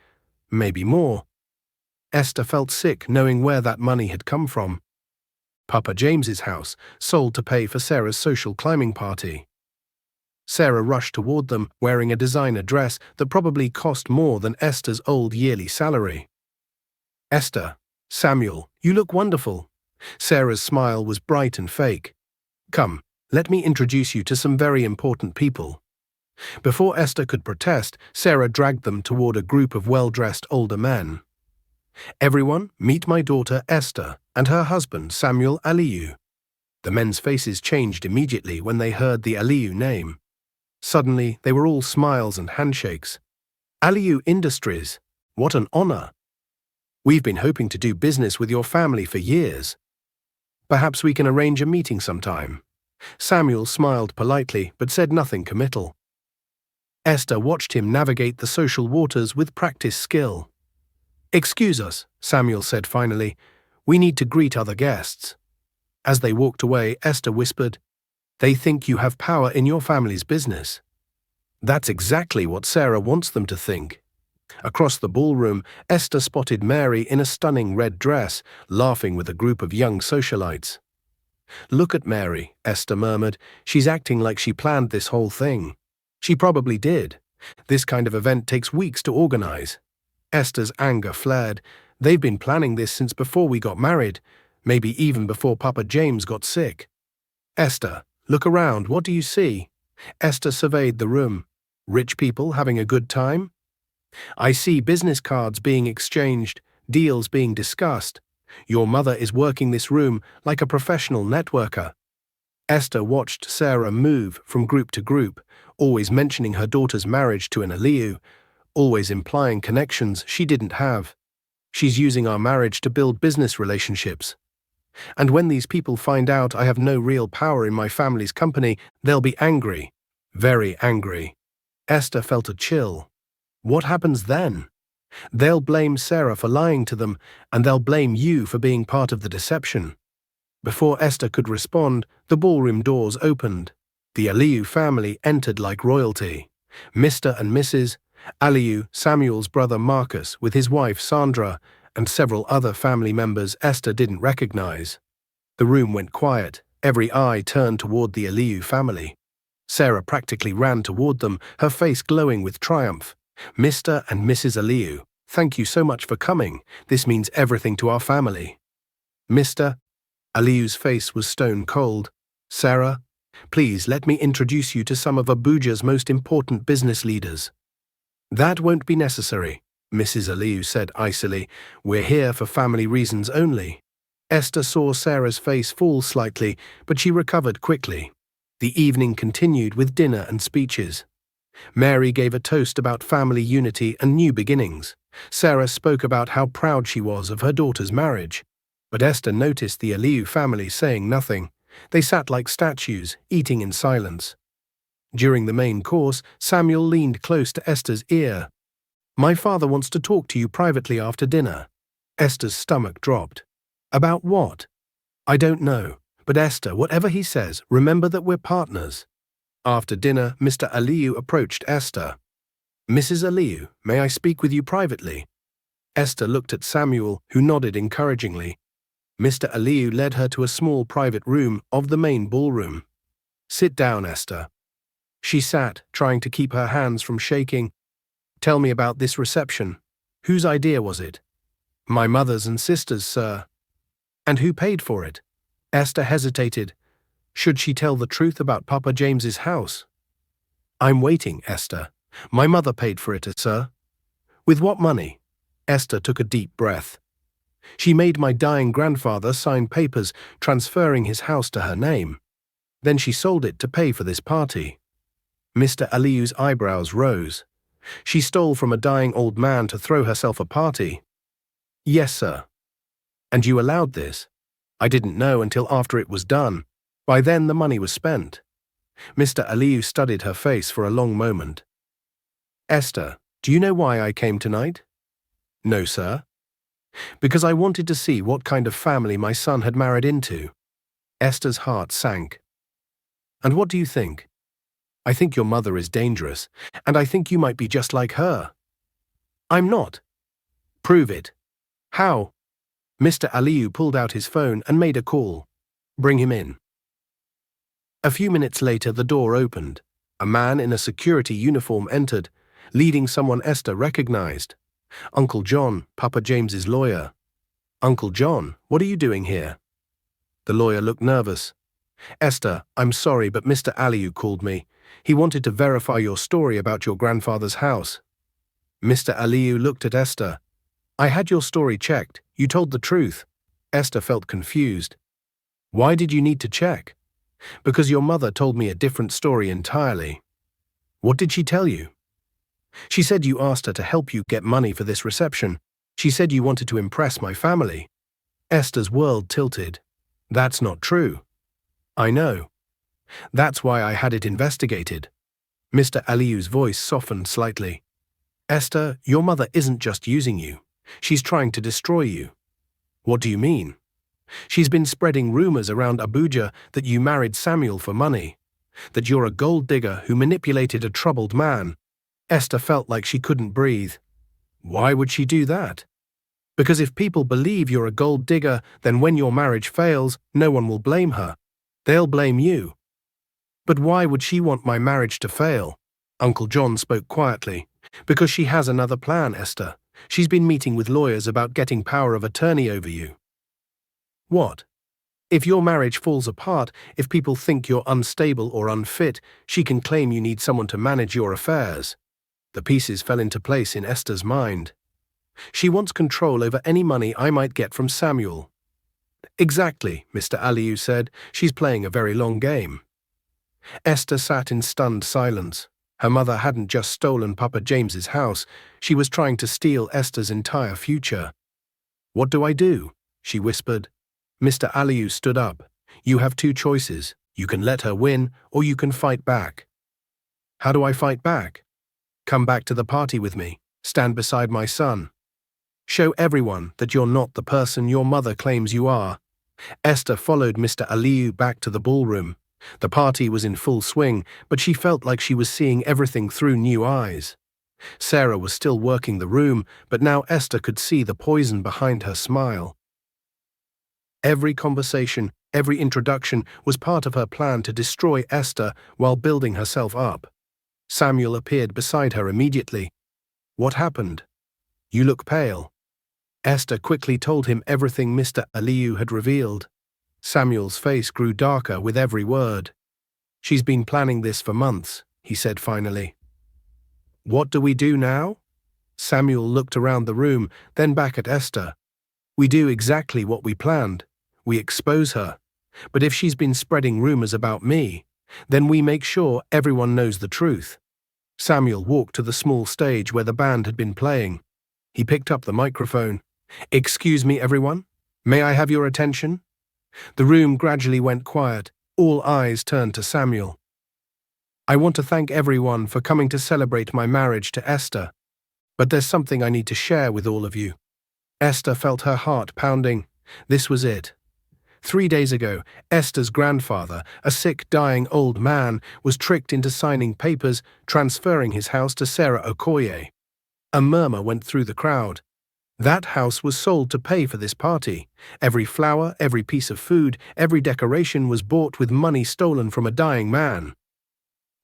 "Maybe more." Esther felt sick knowing where that money had come from. Papa James's house, sold to pay for Sarah's social climbing party. Sarah rushed toward them, wearing a designer dress that probably cost more than Esther's old yearly salary. "Esther, Samuel, you look wonderful." Sarah's smile was bright and fake. "Come, let me introduce you to some very important people." Before Esther could protest, Sarah dragged them toward a group of well-dressed older men. "Everyone, meet my daughter Esther and her husband Samuel Aliyu." The men's faces changed immediately when they heard the Aliyu name. Suddenly, they were all smiles and handshakes. "Aliyu Industries, what an honor. We've been hoping to do business with your family for years. Perhaps we can arrange a meeting sometime." Samuel smiled politely but said nothing committal. Esther watched him navigate the social waters with practiced skill. "Excuse us," Samuel said finally. "We need to greet other guests." As they walked away, Esther whispered, "They think you have power in your family's business." That's exactly what Sarah wants them to think. Across the ballroom, Esther spotted Mary in a stunning red dress, laughing with a group of young socialites. "Look at Mary," Esther murmured. "She's acting like she planned this whole thing." She probably did. This kind of event takes weeks to organize. Esther's anger flared. "They've been planning this since before we got married, maybe even before Papa James got sick." "Esther, look around, what do you see?" Esther surveyed the room. "Rich people having a good time?" "I see business cards being exchanged, deals being discussed. Your mother is working this room like a professional networker." Esther watched Sarah move from group to group, always mentioning her daughter's marriage to an Aliyu, always implying connections she didn't have. "She's using our marriage to build business relationships. And when these people find out I have no real power in my family's company, they'll be angry. Very angry." Esther felt a chill. What happens then? They'll blame Sarah for lying to them, and they'll blame you for being part of the deception. Before Esther could respond, the ballroom doors opened. The Aliyu family entered like royalty. Mr. and Mrs. Aliyu, Samuel's brother Marcus, with his wife Sandra, and several other family members Esther didn't recognize. The room went quiet, every eye turned toward the Aliyu family. Sarah practically ran toward them, her face glowing with triumph. "Mr. and Mrs. Aliyu, thank you so much for coming. This means everything to our family." "Mr." Aliyu's face was stone cold. "Sarah, please let me introduce you to some of Abuja's most important business leaders." "That won't be necessary," Mrs. Aliyu said icily. "We're here for family reasons only." Esther saw Sarah's face fall slightly, but she recovered quickly. The evening continued with dinner and speeches. Mary gave a toast about family unity and new beginnings. Sarah spoke about how proud she was of her daughter's marriage. But Esther noticed the Aliyu family saying nothing. They sat like statues, eating in silence. During the main course, Samuel leaned close to Esther's ear. "My father wants to talk to you privately after dinner." Esther's stomach dropped. "About what?" "I don't know. But Esther, whatever he says, remember that we're partners." After dinner, Mr. Aliyu approached Esther. "Mrs. Aliyu, may I speak with you privately?" Esther looked at Samuel, who nodded encouragingly. Mr. Aliyu led her to a small private room of the main ballroom. "Sit down, Esther." She sat, trying to keep her hands from shaking. "Tell me about this reception. Whose idea was it?" "My mother's and sister's, sir." "And who paid for it?" Esther hesitated. Should she tell the truth about Papa James's house? "I'm waiting, Esther. My mother paid for it, sir." "With what money?" Esther took a deep breath. "She made my dying grandfather sign papers transferring his house to her name. Then she sold it to pay for this party." Mr. Aliyu's eyebrows rose. She stole from a dying old man to throw herself a party. Yes, sir. And you allowed this? I didn't know until after it was done. By then the money was spent. Mr. Aliyu studied her face for a long moment. Esther, do you know why I came tonight? No, sir. Because I wanted to see what kind of family my son had married into. Esther's heart sank. And what do you think? I think your mother is dangerous, and I think you might be just like her. I'm not. Prove it. How? Mr. Aliyu pulled out his phone and made a call. Bring him in. A few minutes later, the door opened. A man in a security uniform entered, leading someone Esther recognized. Uncle John, Papa James's lawyer. Uncle John, what are you doing here? The lawyer looked nervous. Esther, I'm sorry, but Mr. Aliyu called me. He wanted to verify your story about your grandfather's house. Mr. Aliyu looked at Esther. I had your story checked. You told the truth. Esther felt confused. Why did you need to check? Because your mother told me a different story entirely. What did she tell you? She said you asked her to help you get money for this reception. She said you wanted to impress my family. Esther's world tilted. That's not true. I know. That's why I had it investigated. Mr. Aliyu's voice softened slightly. Esther, your mother isn't just using you. She's trying to destroy you. What do you mean? She's been spreading rumors around Abuja that you married Samuel for money, that you're a gold digger who manipulated a troubled man. Esther felt like she couldn't breathe. Why would she do that? Because if people believe you're a gold digger, then when your marriage fails, no one will blame her. They'll blame you. But why would she want my marriage to fail? Uncle John spoke quietly. Because she has another plan, Esther. She's been meeting with lawyers about getting power of attorney over you. What? If your marriage falls apart, if people think you're unstable or unfit, she can claim you need someone to manage your affairs. The pieces fell into place in Esther's mind. She wants control over any money I might get from Samuel. Exactly, Mr. Aliyu said. She's playing a very long game. Esther sat in stunned silence. Her mother hadn't just stolen Papa James's house. She was trying to steal Esther's entire future. What do I do? She whispered. Mr. Aliyu stood up. You have two choices. You can let her win, or you can fight back. How do I fight back? Come back to the party with me. Stand beside my son. Show everyone that you're not the person your mother claims you are. Esther followed Mr. Aliyu back to the ballroom. The party was in full swing, but she felt like she was seeing everything through new eyes. Sarah was still working the room, but now Esther could see the poison behind her smile. Every conversation, every introduction was part of her plan to destroy Esther while building herself up. Samuel appeared beside her immediately. What happened? You look pale. Esther quickly told him everything Mr. Aliyu had revealed. Samuel's face grew darker with every word. She's been planning this for months, he said finally. What do we do now? Samuel looked around the room, then back at Esther. We do exactly what we planned. We expose her. But if she's been spreading rumors about me, then we make sure everyone knows the truth. Samuel walked to the small stage where the band had been playing. He picked up the microphone. Excuse me, everyone. May I have your attention? The room gradually went quiet. All eyes turned to Samuel. I want to thank everyone for coming to celebrate my marriage to Esther. But there's something I need to share with all of you. Esther felt her heart pounding. This was it. 3 days ago, Esther's grandfather, a sick, dying old man, was tricked into signing papers transferring his house to Sarah Okoye. A murmur went through the crowd. That house was sold to pay for this party. Every flower, every piece of food, every decoration was bought with money stolen from a dying man.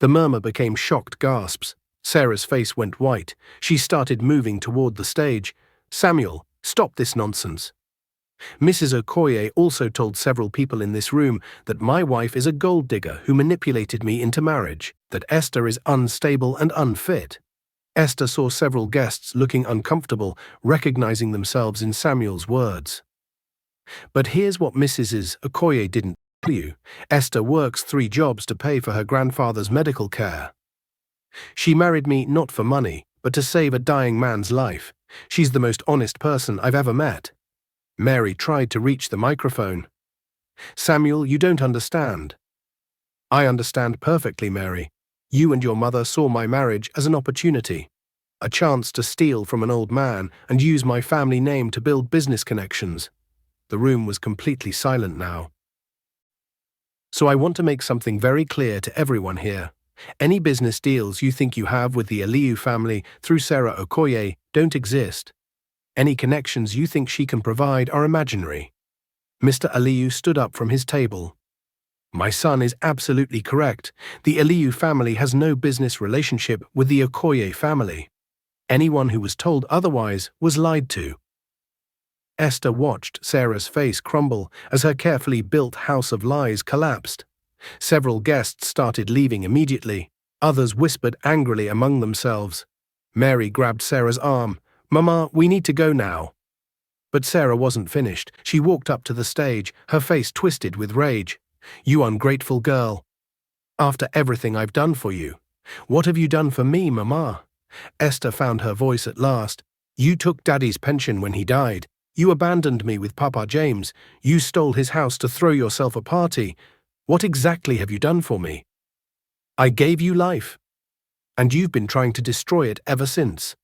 The murmur became shocked gasps. Sarah's face went white. She started moving toward the stage. Samuel, stop this nonsense. Mrs. Okoye also told several people in this room that my wife is a gold digger who manipulated me into marriage, that Esther is unstable and unfit. Esther saw several guests looking uncomfortable, recognizing themselves in Samuel's words. But here's what Mrs. Okoye didn't tell you. Esther works 3 jobs to pay for her grandfather's medical care. She married me not for money, but to save a dying man's life. She's the most honest person I've ever met. Mary tried to reach the microphone. Samuel, you don't understand. I understand perfectly, Mary. You and your mother saw my marriage as an opportunity, a chance to steal from an old man and use my family name to build business connections. The room was completely silent now. So I want to make something very clear to everyone here. Any business deals you think you have with the Aliyu family through Sarah Okoye don't exist. Any connections you think she can provide are imaginary. Mr. Aliyu stood up from his table. My son is absolutely correct. The Aliyu family has no business relationship with the Okoye family. Anyone who was told otherwise was lied to. Esther watched Sarah's face crumble as her carefully built house of lies collapsed. Several guests started leaving immediately. Others whispered angrily among themselves. Mary grabbed Sarah's arm. "Mama, we need to go now." But Sarah wasn't finished. She walked up to the stage, her face twisted with rage. "You ungrateful girl. After everything I've done for you, what have you done for me, Mama?" Esther found her voice at last. "You took Daddy's pension when he died. You abandoned me with Papa James. You stole his house to throw yourself a party. What exactly have you done for me? I gave you life, and you've been trying to destroy it ever since."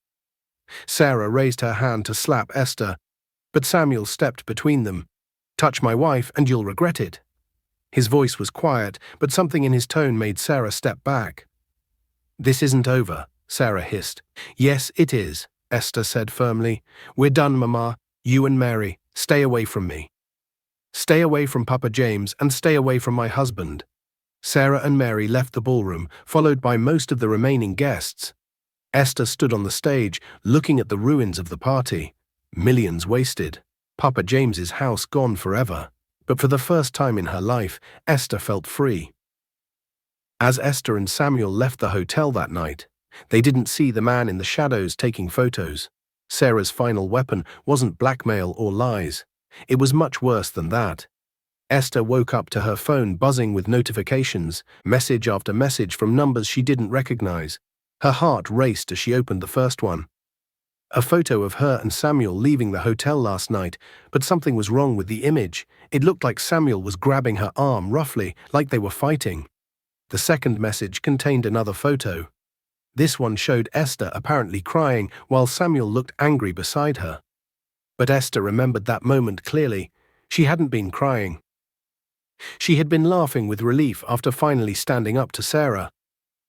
Sarah raised her hand to slap Esther, but Samuel stepped between them. "Touch my wife and you'll regret it." His voice was quiet, but something in his tone made Sarah step back. "This isn't over," Sarah hissed. "Yes, it is," Esther said firmly. "We're done, Mama. You and Mary, stay away from me. Stay away from Papa James and stay away from my husband." Sarah and Mary left the ballroom, followed by most of the remaining guests. Esther stood on the stage, looking at the ruins of the party. Millions wasted. Papa James's house gone forever. But for the first time in her life, Esther felt free. As Esther and Samuel left the hotel that night, they didn't see the man in the shadows taking photos. Sarah's final weapon wasn't blackmail or lies. It was much worse than that. Esther woke up to her phone buzzing with notifications, message after message from numbers she didn't recognize. Her heart raced as she opened the first one. A photo of her and Samuel leaving the hotel last night, but something was wrong with the image. It looked like Samuel was grabbing her arm roughly, like they were fighting. The second message contained another photo. This one showed Esther apparently crying while Samuel looked angry beside her. But Esther remembered that moment clearly. She hadn't been crying. She had been laughing with relief after finally standing up to Sarah.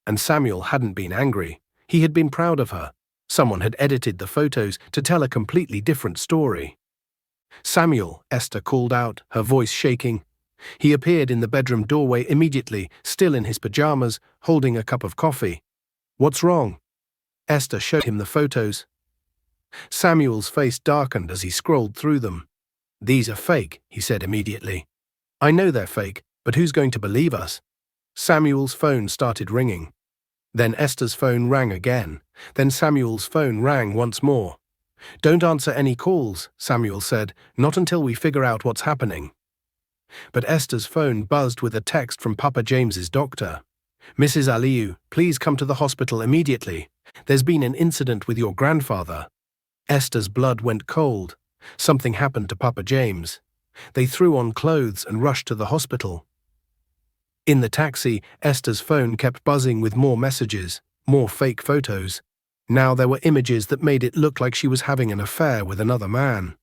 And Samuel hadn't been angry. He had been proud of her. Someone had edited the photos to tell a completely different story. "Samuel," Esther called out, her voice shaking. He appeared in the bedroom doorway immediately, still in his pajamas, holding a cup of coffee. "What's wrong?" Esther showed him the photos. Samuel's face darkened as he scrolled through them. "These are fake," he said immediately. "I know they're fake, but who's going to believe us?" Samuel's phone started ringing. Then Esther's phone rang again. Then Samuel's phone rang once more. "Don't answer any calls," Samuel said, "not until we figure out what's happening." But Esther's phone buzzed with a text from Papa James's doctor. "Mrs. Aliyu, please come to the hospital immediately. There's been an incident with your grandfather." Esther's blood went cold. Something happened to Papa James. They threw on clothes and rushed to the hospital. In the taxi, Esther's phone kept buzzing with more messages, more fake photos. Now there were images that made it look like she was having an affair with another man.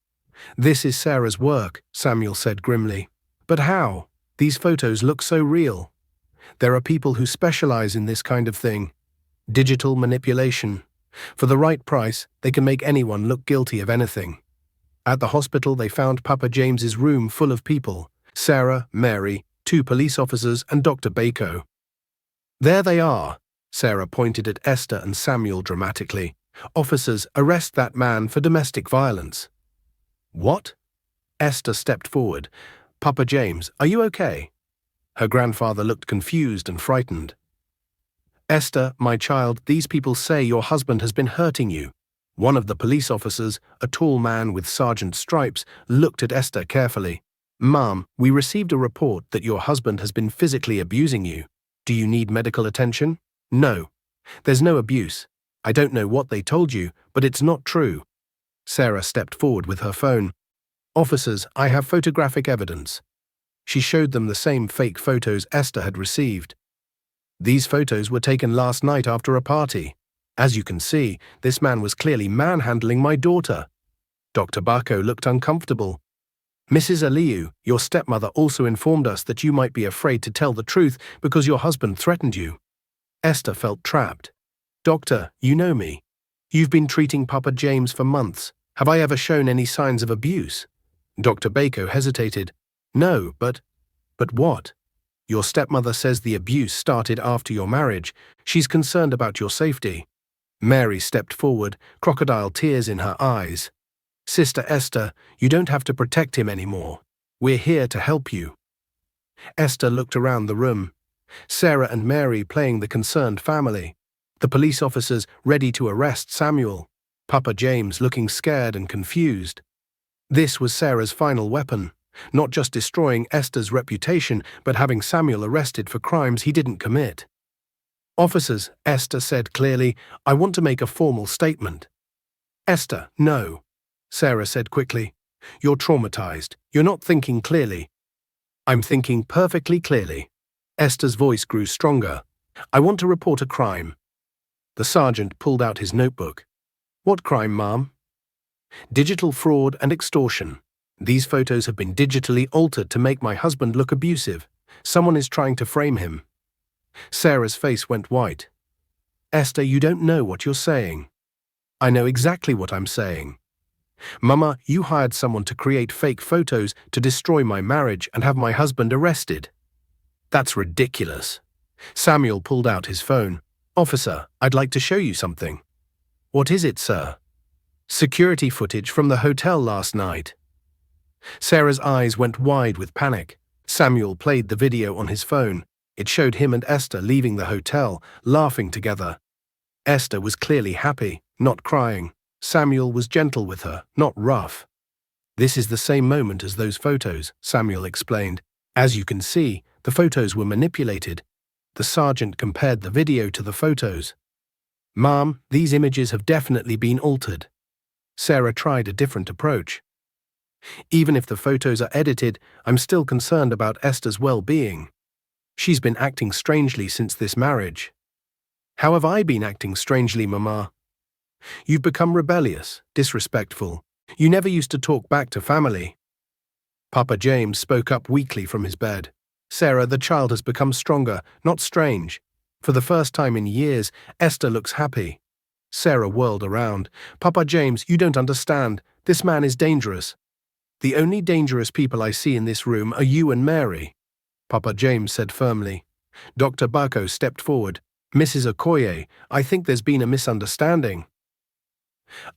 "This is Sarah's work," Samuel said grimly. "But how? These photos look so real." "There are people who specialize in this kind of thing. Digital manipulation. For the right price, they can make anyone look guilty of anything." At the hospital, they found Papa James's room full of people: Sarah, Mary, 2 police officers, and Dr. Bako. "There they are," Sarah pointed at Esther and Samuel dramatically. "Officers, arrest that man for domestic violence." "What?" Esther stepped forward. "Papa James, are you okay?" Her grandfather looked confused and frightened. "Esther, my child, these people say your husband has been hurting you." One of the police officers, a tall man with sergeant stripes, looked at Esther carefully. "Ma'am, we received a report that your husband has been physically abusing you. Do you need medical attention?" "No. There's no abuse. I don't know what they told you, but it's not true. Sarah stepped forward with her phone. Officers, I have photographic evidence. She showed them the same fake photos Esther had received. These photos were taken last night after a party. As you can see, this man was clearly manhandling my daughter. Dr. Barko looked uncomfortable. Mrs. Aliyu, your stepmother also informed us that you might be afraid to tell the truth because your husband threatened you. Esther felt trapped. Doctor, you know me. You've been treating Papa James for months. Have I ever shown any signs of abuse? Dr. Bako hesitated. No, but what? Your stepmother says the abuse started after your marriage. She's concerned about your safety. Mary stepped forward, crocodile tears in her eyes. Sister Esther, you don't have to protect him anymore. We're here to help you. Esther looked around the room. Sarah and Mary playing the concerned family. The police officers ready to arrest Samuel. Papa James looking scared and confused. This was Sarah's final weapon, not just destroying Esther's reputation, but having Samuel arrested for crimes he didn't commit. Officers, Esther said clearly, I want to make a formal statement. Esther, no. Sarah said quickly. You're traumatized. You're not thinking clearly. I'm thinking perfectly clearly. Esther's voice grew stronger. I want to report a crime. The sergeant pulled out his notebook. What crime, ma'am? Digital fraud and extortion. These photos have been digitally altered to make my husband look abusive. Someone is trying to frame him. Sarah's face went white. Esther, you don't know what you're saying. I know exactly what I'm saying. Mama, you hired someone to create fake photos to destroy my marriage and have my husband arrested. That's ridiculous. Samuel pulled out his phone. Officer, I'd like to show you something. What is it, sir? Security footage from the hotel last night. Sarah's eyes went wide with panic. Samuel played the video on his phone. It showed him and Esther leaving the hotel, laughing together. Esther was clearly happy, not crying. Samuel was gentle with her, not rough. This is the same moment as those photos, Samuel explained. As you can see, the photos were manipulated. The sergeant compared the video to the photos. Ma'am, these images have definitely been altered. Sarah tried a different approach. Even if the photos are edited, I'm still concerned about Esther's well-being. She's been acting strangely since this marriage. How have I been acting strangely, Mama? You've become rebellious, disrespectful. You never used to talk back to family. Papa James spoke up weakly from his bed. Sarah, the child has become stronger, not strange. For the first time in years, Esther looks happy. Sarah whirled around. Papa James, you don't understand. This man is dangerous. The only dangerous people I see in this room are you and Mary. Papa James said firmly. Dr. Barko stepped forward. Mrs. Okoye, I think there's been a misunderstanding.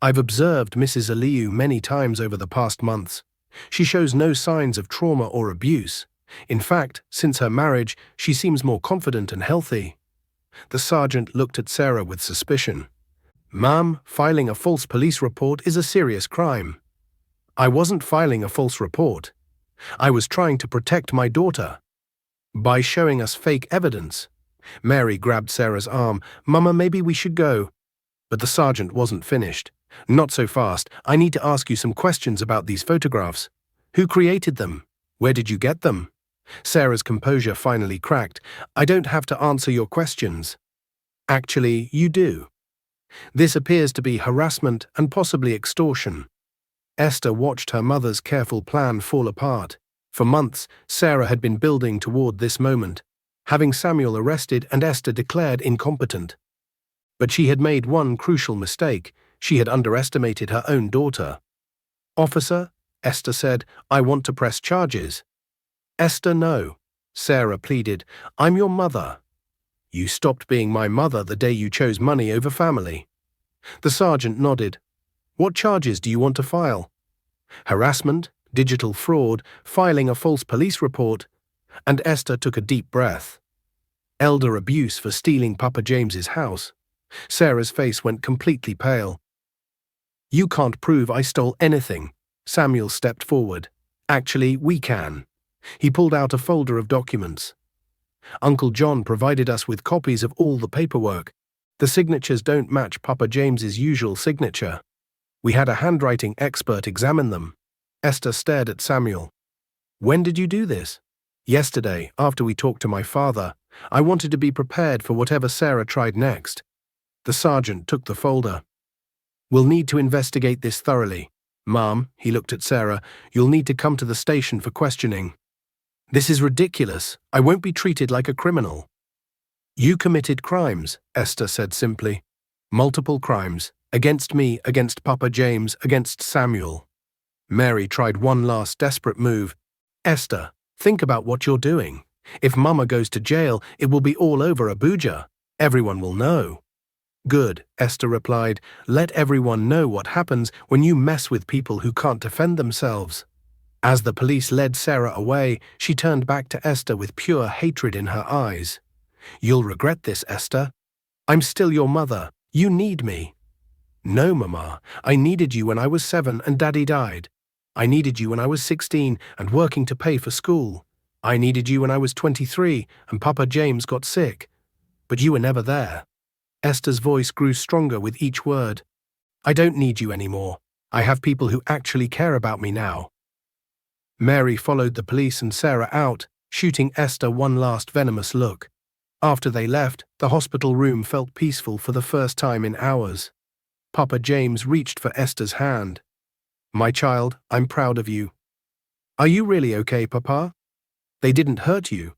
I've observed Mrs. Aliyu many times over the past months. She shows no signs of trauma or abuse. In fact, since her marriage, she seems more confident and healthy. The sergeant looked at Sarah with suspicion. Ma'am, filing a false police report is a serious crime. I wasn't filing a false report. I was trying to protect my daughter. By showing us fake evidence. Mary grabbed Sarah's arm. Mama, maybe we should go. But the sergeant wasn't finished. Not so fast. I need to ask you some questions about these photographs. Who created them? Where did you get them? Sarah's composure finally cracked. I don't have to answer your questions. Actually, you do. This appears to be harassment and possibly extortion. Esther watched her mother's careful plan fall apart. For months, Sarah had been building toward this moment, having Samuel arrested and Esther declared incompetent. But she had made one crucial mistake. She had underestimated her own daughter. Officer, Esther said, I want to press charges. Esther, no. Sarah pleaded, I'm your mother. You stopped being my mother the day you chose money over family. The sergeant nodded. What charges do you want to file? Harassment, digital fraud, filing a false police report. And Esther took a deep breath. Elder abuse for stealing Papa James's house. Sarah's face went completely pale. You can't prove I stole anything. Samuel stepped forward. Actually, we can. He pulled out a folder of documents. Uncle John provided us with copies of all the paperwork. The signatures don't match Papa James's usual signature. We had a handwriting expert examine them. Esther stared at Samuel. When did you do this? Yesterday, after we talked to my father. I wanted to be prepared for whatever Sarah tried next. The sergeant took the folder. We'll need to investigate this thoroughly. Ma'am, he looked at Sarah, you'll need to come to the station for questioning. This is ridiculous. I won't be treated like a criminal. You committed crimes, Esther said simply. Multiple crimes. Against me, against Papa James, against Samuel. Mary tried one last desperate move. Esther, think about what you're doing. If Mama goes to jail, it will be all over Abuja. Everyone will know. Good, Esther replied. Let everyone know what happens when you mess with people who can't defend themselves. As the police led Sarah away, she turned back to Esther with pure hatred in her eyes. You'll regret this, Esther. I'm still your mother. You need me. No, Mama. I needed you when I was 7 and Daddy died. I needed you when I was 16 and working to pay for school. I needed you when I was 23 and Papa James got sick. But you were never there. Esther's voice grew stronger with each word. I don't need you anymore. I have people who actually care about me now. Mary followed the police and Sarah out, shooting Esther one last venomous look. After they left, the hospital room felt peaceful for the first time in hours. Papa James reached for Esther's hand. My child, I'm proud of you. Are you really okay, Papa? They didn't hurt you.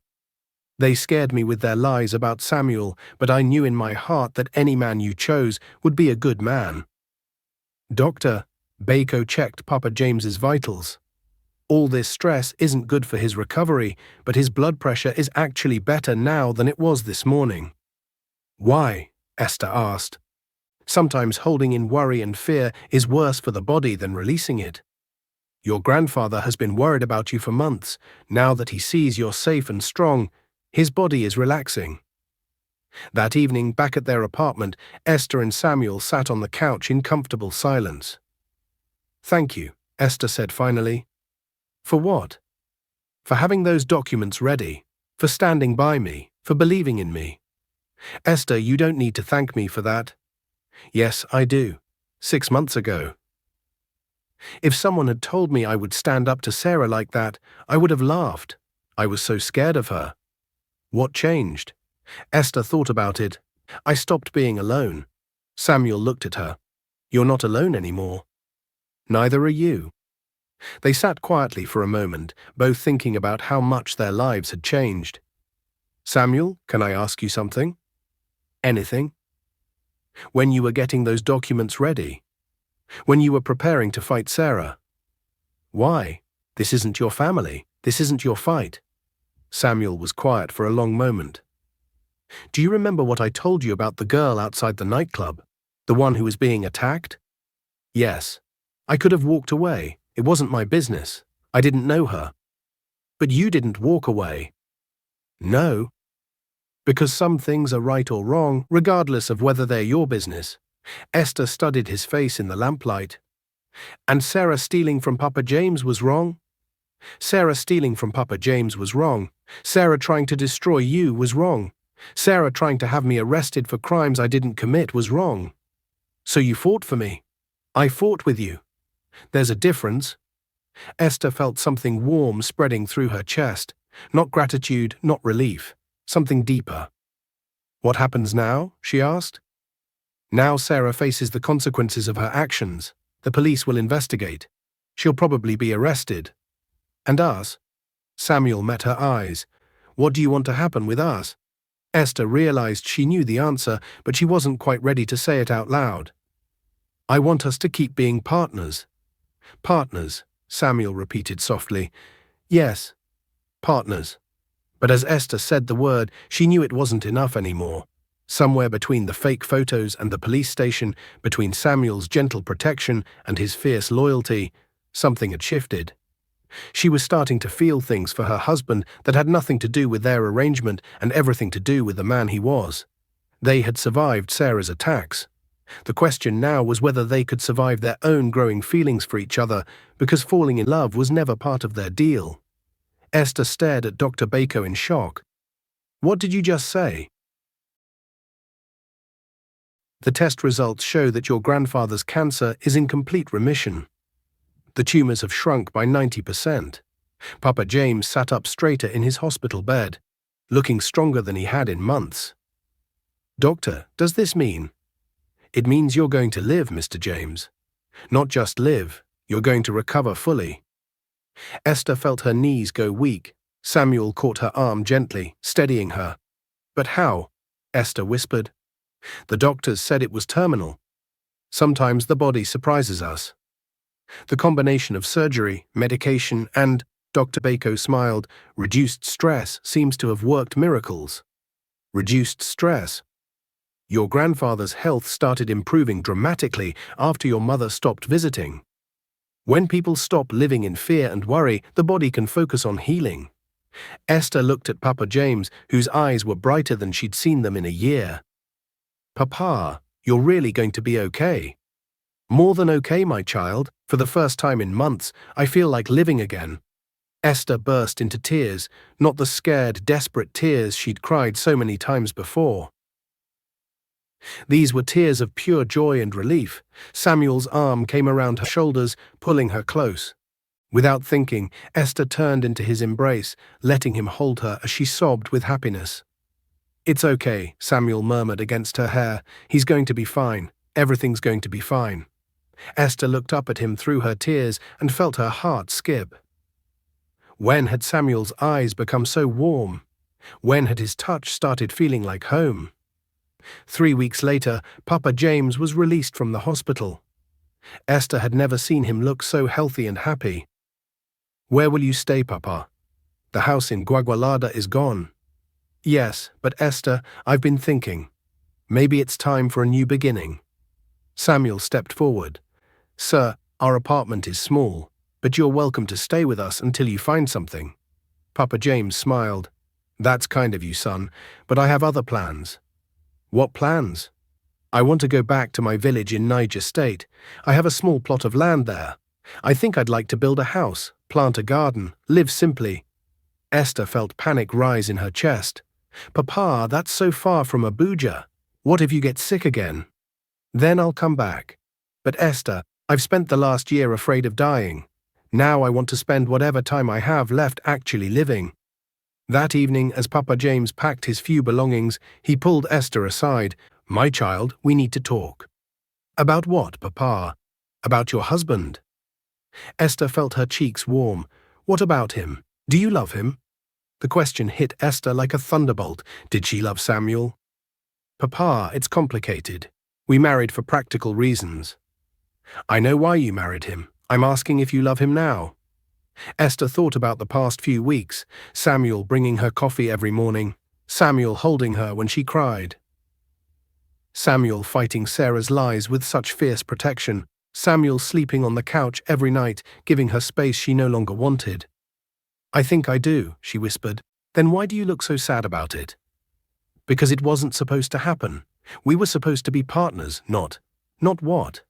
They scared me with their lies about Samuel, but I knew in my heart that any man you chose would be a good man. Doctor, Bako checked Papa James's vitals. All this stress isn't good for his recovery, but his blood pressure is actually better now than it was this morning. Why? Esther asked. Sometimes holding in worry and fear is worse for the body than releasing it. Your grandfather has been worried about you for months. Now that he sees you're safe and strong, his body is relaxing. That evening, back at their apartment, Esther and Samuel sat on the couch in comfortable silence. Thank you, Esther said finally. For what? For having those documents ready, for standing by me, for believing in me. Esther, you don't need to thank me for that. Yes, I do. 6 months ago. If someone had told me I would stand up to Sarah like that, I would have laughed. I was so scared of her. What changed? Esther thought about it. I stopped being alone. Samuel looked at her. You're not alone anymore. Neither are you. They sat quietly for a moment, both thinking about how much their lives had changed. Samuel, can I ask you something? Anything? When you were getting those documents ready? When you were preparing to fight Sarah? Why? This isn't your family. This isn't your fight. Samuel was quiet for a long moment. Do you remember what I told you about the girl outside the nightclub? The one who was being attacked? Yes. I could have walked away. It wasn't my business. I didn't know her. But you didn't walk away. No. Because some things are right or wrong, regardless of whether they're your business. Esther studied his face in the lamplight. And Sarah stealing from Papa James was wrong? Sarah stealing from Papa James was wrong. Sarah trying to destroy you was wrong. Sarah trying to have me arrested for crimes I didn't commit was wrong. So you fought for me. I fought with you. There's a difference. Esther felt something warm spreading through her chest. Not gratitude, not relief. Something deeper. What happens now? She asked. Now Sarah faces the consequences of her actions. The police will investigate. She'll probably be arrested. And us? Samuel met her eyes. What do you want to happen with us? Esther realized she knew the answer, but she wasn't quite ready to say it out loud. I want us to keep being partners. Partners, Samuel repeated softly. Yes, partners. But as Esther said the word, she knew it wasn't enough anymore. Somewhere between the fake photos and the police station, between Samuel's gentle protection and his fierce loyalty, something had shifted. She was starting to feel things for her husband that had nothing to do with their arrangement and everything to do with the man he was. They had survived Sarah's attacks. The question now was whether they could survive their own growing feelings for each other, because falling in love was never part of their deal. Esther stared at Dr. Bako in shock. What did you just say? The test results show that your grandfather's cancer is in complete remission. The tumors have shrunk by 90%. Papa James sat up straighter in his hospital bed, looking stronger than he had in months. Doctor, does this mean? It means you're going to live, Mr. James. Not just live, you're going to recover fully. Esther felt her knees go weak. Samuel caught her arm gently, steadying her. But how? Esther whispered. The doctors said it was terminal. Sometimes the body surprises us. The combination of surgery, medication, and, Dr. Bako smiled, reduced stress seems to have worked miracles. Reduced stress. Your grandfather's health started improving dramatically after your mother stopped visiting. When people stop living in fear and worry, the body can focus on healing. Esther looked at Papa James, whose eyes were brighter than she'd seen them in a year. Papa, you're really going to be okay. More than okay, my child. For the first time in months, I feel like living again. Esther burst into tears, not the scared, desperate tears she'd cried so many times before. These were tears of pure joy and relief. Samuel's arm came around her shoulders, pulling her close. Without thinking, Esther turned into his embrace, letting him hold her as she sobbed with happiness. It's okay, Samuel murmured against her hair. He's going to be fine. Everything's going to be fine. Esther looked up at him through her tears and felt her heart skip. When had Samuel's eyes become so warm? When had his touch started feeling like home? 3 weeks later, Papa James was released from the hospital. Esther had never seen him look so healthy and happy. Where will you stay, Papa? The house in Guagualada is gone. Yes, but Esther, I've been thinking. Maybe it's time for a new beginning. Samuel stepped forward. Sir, our apartment is small, but you're welcome to stay with us until you find something. Papa James smiled. That's kind of you, son, but I have other plans. What plans? I want to go back to my village in Niger State. I have a small plot of land there. I think I'd like to build a house, plant a garden, live simply. Esther felt panic rise in her chest. Papa, that's so far from Abuja. What if you get sick again? Then I'll come back. But Esther, I've spent the last year afraid of dying. Now I want to spend whatever time I have left actually living. That evening, as Papa James packed his few belongings, he pulled Esther aside. My child, we need to talk. About what, Papa? About your husband. Esther felt her cheeks warm. What about him? Do you love him? The question hit Esther like a thunderbolt. Did she love Samuel? Papa, it's complicated. We married for practical reasons. I know why you married him. I'm asking if you love him now. Esther thought about the past few weeks, Samuel bringing her coffee every morning, Samuel holding her when she cried. Samuel fighting Sarah's lies with such fierce protection, Samuel sleeping on the couch every night, giving her space she no longer wanted. I think I do, she whispered. Then why do you look so sad about it? Because it wasn't supposed to happen. We were supposed to be partners, not what?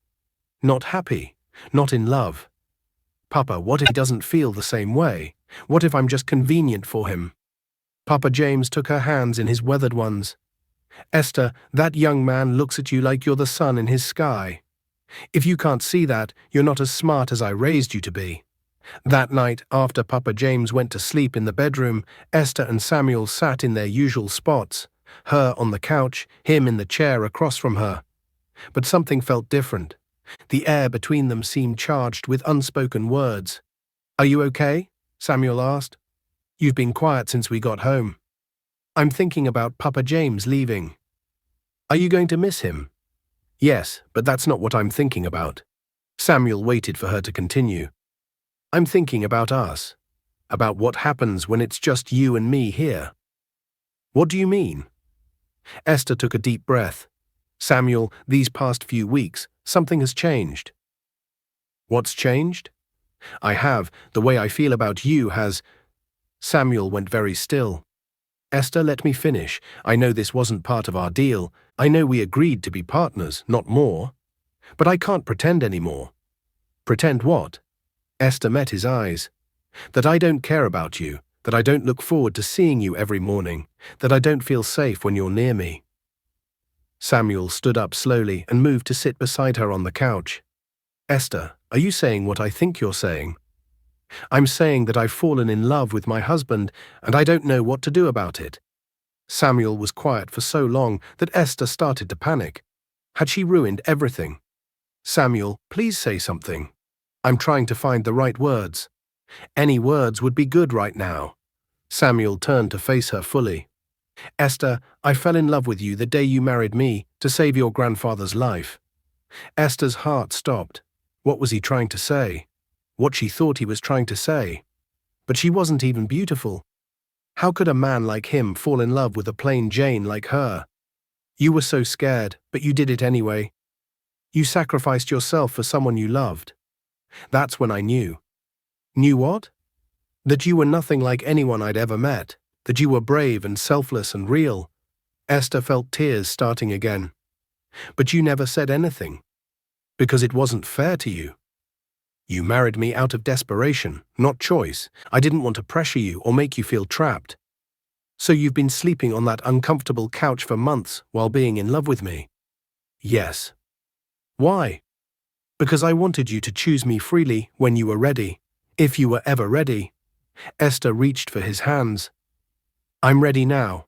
Not happy, not in love. Papa, what if he doesn't feel the same way? What if I'm just convenient for him? Papa James took her hands in his weathered ones. Esther, that young man looks at you like you're the sun in his sky. If you can't see that, you're not as smart as I raised you to be. That night, after Papa James went to sleep in the bedroom, Esther and Samuel sat in their usual spots, her on the couch, him in the chair across from her. But something felt different. The air between them seemed charged with unspoken words. Are you okay? Samuel asked. You've been quiet since we got home. I'm thinking about Papa James leaving. Are you going to miss him? Yes, but that's not what I'm thinking about. Samuel waited for her to continue. I'm thinking about us. About what happens when it's just you and me here. What do you mean? Esther took a deep breath. Samuel, these past few weeks, something has changed. What's changed? The way I feel about you has... Samuel went very still. Esther, let me finish. I know this wasn't part of our deal. I know we agreed to be partners, not more. But I can't pretend anymore. Pretend what? Esther met his eyes. That I don't care about you, that I don't look forward to seeing you every morning, that I don't feel safe when you're near me. Samuel stood up slowly and moved to sit beside her on the couch. Esther, are you saying what I think you're saying? I'm saying that I've fallen in love with my husband and I don't know what to do about it. Samuel was quiet for so long that Esther started to panic. Had she ruined everything? Samuel, please say something. I'm trying to find the right words. Any words would be good right now. Samuel turned to face her fully. Esther, I fell in love with you the day you married me to save your grandfather's life. Esther's heart stopped. What was he trying to say? What she thought he was trying to say. But she wasn't even beautiful. How could a man like him fall in love with a plain Jane like her? You were so scared, but you did it anyway. You sacrificed yourself for someone you loved. That's when I knew. Knew what? That you were nothing like anyone I'd ever met. That you were brave and selfless and real. Esther felt tears starting again. But you never said anything. Because it wasn't fair to you. You married me out of desperation, not choice. I didn't want to pressure you or make you feel trapped. So you've been sleeping on that uncomfortable couch for months while being in love with me? Yes. Why? Because I wanted you to choose me freely when you were ready. If you were ever ready. Esther reached for his hands. I'm ready now.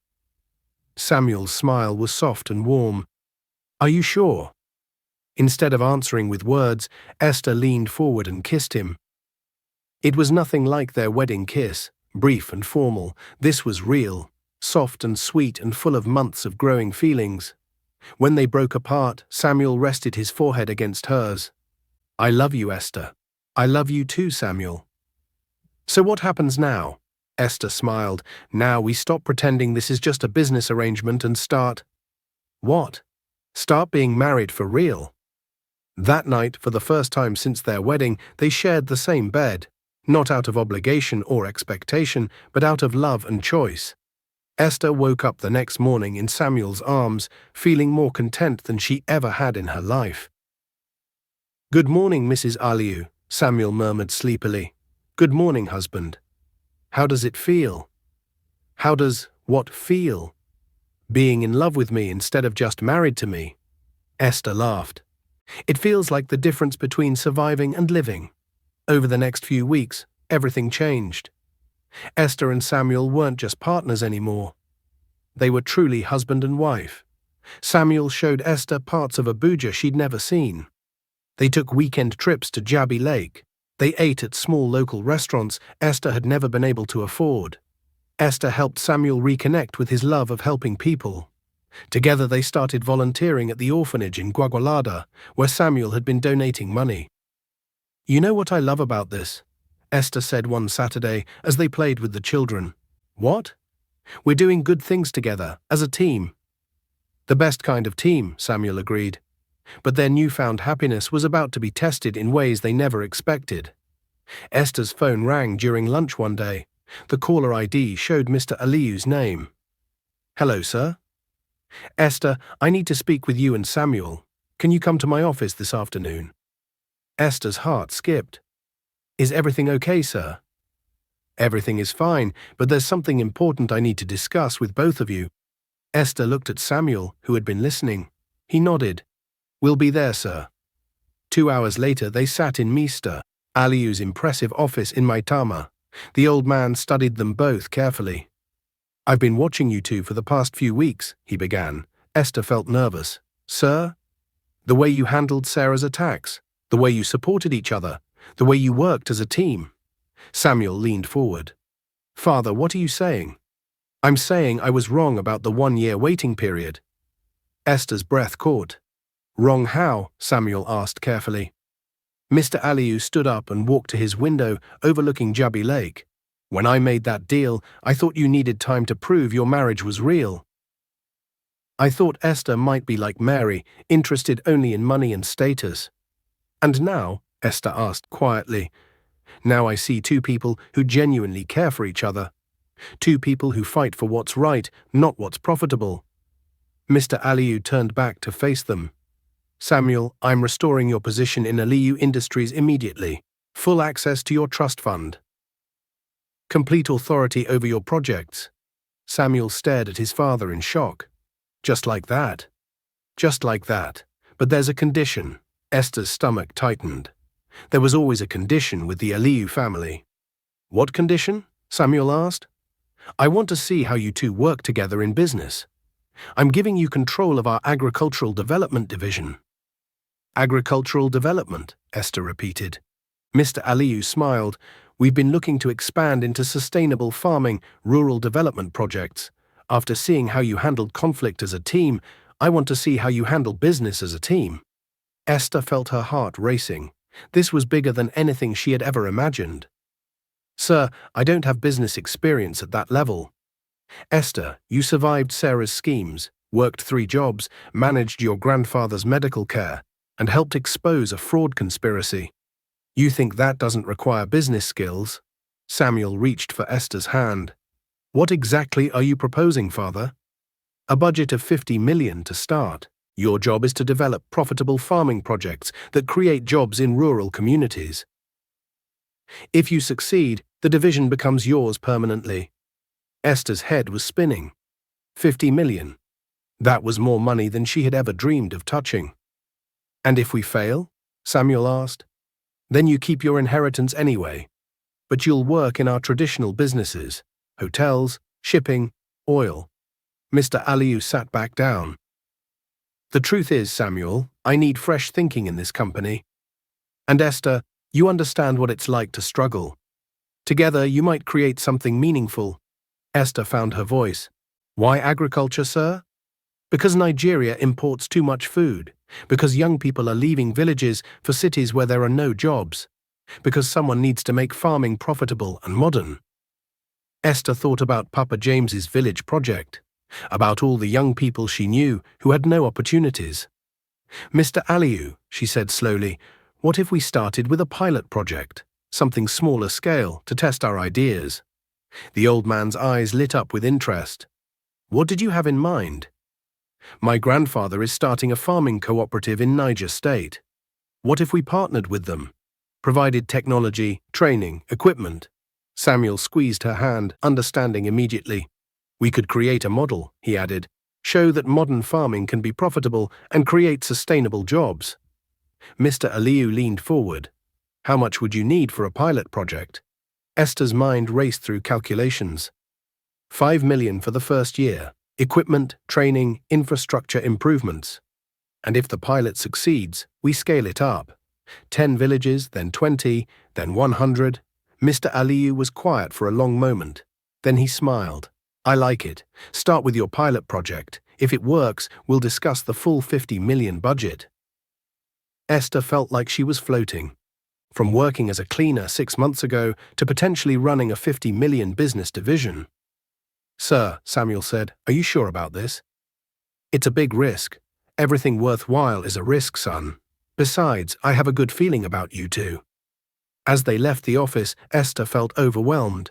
Samuel's smile was soft and warm. Are you sure? Instead of answering with words, Esther leaned forward and kissed him. It was nothing like their wedding kiss, brief and formal. This was real, soft and sweet and full of months of growing feelings. When they broke apart, Samuel rested his forehead against hers. I love you, Esther. I love you too, Samuel. So what happens now? Esther smiled. Now we stop pretending this is just a business arrangement and start… What? Start being married for real. That night, for the first time since their wedding, they shared the same bed, not out of obligation or expectation, but out of love and choice. Esther woke up the next morning in Samuel's arms, feeling more content than she ever had in her life. Good morning, Mrs. Aliou, Samuel murmured sleepily. Good morning, husband. How does it feel? How does what feel? Being in love with me instead of just married to me. Esther laughed. It feels like the difference between surviving and living. Over the next few weeks, everything changed. Esther and Samuel weren't just partners anymore. They were truly husband and wife. Samuel showed Esther parts of Abuja she'd never seen. They took weekend trips to Jabi Lake. They ate at small local restaurants Esther had never been able to afford. Esther helped Samuel reconnect with his love of helping people. Together they started volunteering at the orphanage in Gwagwalada, where Samuel had been donating money. You know what I love about this? Esther said one Saturday as they played with the children. What? We're doing good things together, as a team. The best kind of team, Samuel agreed. But their newfound happiness was about to be tested in ways they never expected. Esther's phone rang during lunch one day. The caller ID showed Mr. Aliou's name. Hello, sir. Esther, I need to speak with you and Samuel. Can you come to my office this afternoon? Esther's heart skipped. Is everything okay, sir? Everything is fine, but there's something important I need to discuss with both of you. Esther looked at Samuel, who had been listening. He nodded. We'll be there, sir. 2 hours later, they sat in Mr. Aliou's impressive office in Maitama. The old man studied them both carefully. I've been watching you two for the past few weeks, he began. Esther felt nervous. Sir? The way you handled Sarah's attacks, the way you supported each other, the way you worked as a team. Samuel leaned forward. Father, what are you saying? I'm saying I was wrong about the 1-year waiting period. Esther's breath caught. Wrong how? Samuel asked carefully. Mr. Aliou stood up and walked to his window overlooking Jabi Lake. When I made that deal, I thought you needed time to prove your marriage was real. I thought Esther might be like Mary, interested only in money and status. And now, Esther asked quietly, now I see two people who genuinely care for each other. Two people who fight for what's right, not what's profitable. Mr. Aliou turned back to face them. Samuel, I'm restoring your position in Aliou Industries immediately. Full access to your trust fund. Complete authority over your projects. Samuel stared at his father in shock. Just like that. Just like that. But there's a condition. Esther's stomach tightened. There was always a condition with the Aliyu family. What condition? Samuel asked. I want to see how you two work together in business. I'm giving you control of our agricultural development division. Agricultural development, Esther repeated. Mr. Aliyu smiled. We've been looking to expand into sustainable farming, rural development projects. After seeing how you handled conflict as a team, I want to see how you handle business as a team. Esther felt her heart racing. This was bigger than anything she had ever imagined. Sir, I don't have business experience at that level. Esther, you survived Sarah's schemes, worked 3 jobs, managed your grandfather's medical care, and helped expose a fraud conspiracy. You think that doesn't require business skills? Samuel reached for Esther's hand. What exactly are you proposing, Father? A budget of 50 million to start. Your job is to develop profitable farming projects that create jobs in rural communities. If you succeed, the division becomes yours permanently. Esther's head was spinning. 50 million. That was more money than she had ever dreamed of touching. And if we fail? Samuel asked. Then you keep your inheritance anyway. But you'll work in our traditional businesses: hotels, shipping, oil. Mr. Aliyu sat back down. The truth is, Samuel, I need fresh thinking in this company. And Esther, you understand what it's like to struggle. Together, you might create something meaningful. Esther found her voice. Why agriculture, sir? Because Nigeria imports too much food. Because young people are leaving villages for cities where there are no jobs. Because someone needs to make farming profitable and modern. Esther thought about Papa James's village project, about all the young people she knew who had no opportunities. Mr. Aliyu, she said slowly, what if we started with a pilot project, something smaller scale, to test our ideas? The old man's eyes lit up with interest. What did you have in mind? My grandfather is starting a farming cooperative in Niger State. What if we partnered with them? Provided technology, training, equipment? Samuel squeezed her hand, understanding immediately. We could create a model, he added, show that modern farming can be profitable and create sustainable jobs. Mr. Aliyu leaned forward. How much would you need for a pilot project? Esther's mind raced through calculations. 5 million for the first year. Equipment, training, infrastructure improvements. And if the pilot succeeds, we scale it up. 10 villages, then 20, then 100. Mr. Aliyu was quiet for a long moment. Then he smiled. I like it. Start with your pilot project. If it works, we'll discuss the full 50 million budget. Esther felt like she was floating. From working as a cleaner 6 months ago to potentially running a 50 million business division. Sir, Samuel said, are you sure about this? It's a big risk. Everything worthwhile is a risk, son. Besides, I have a good feeling about you two. As they left the office, Esther felt overwhelmed.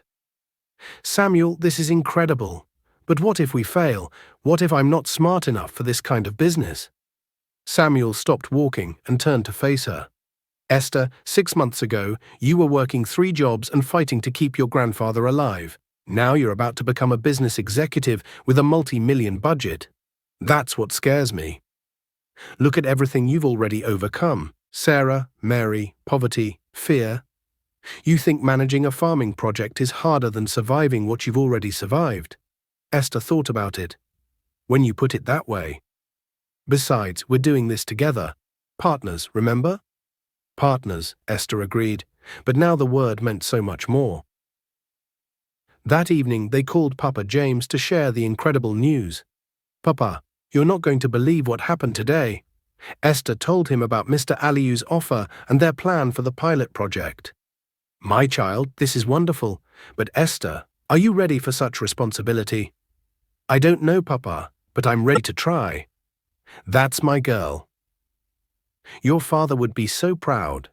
Samuel, this is incredible. But what if we fail? What if I'm not smart enough for this kind of business? Samuel stopped walking and turned to face her. Esther, 6 months ago, you were working 3 jobs and fighting to keep your grandfather alive. Now you're about to become a business executive with a multi-million budget. That's what scares me. Look at everything you've already overcome. Sarah, Mary, poverty, fear. You think managing a farming project is harder than surviving what you've already survived. Esther thought about it. When you put it that way. Besides, we're doing this together. Partners, remember? Partners, Esther agreed, but now the word meant so much more. That evening, they called Papa James to share the incredible news. Papa, you're not going to believe what happened today. Esther told him about Mr. Aliyu's offer and their plan for the pilot project. My child, this is wonderful, but Esther, are you ready for such responsibility? I don't know, Papa, but I'm ready to try. That's my girl. Your father would be so proud.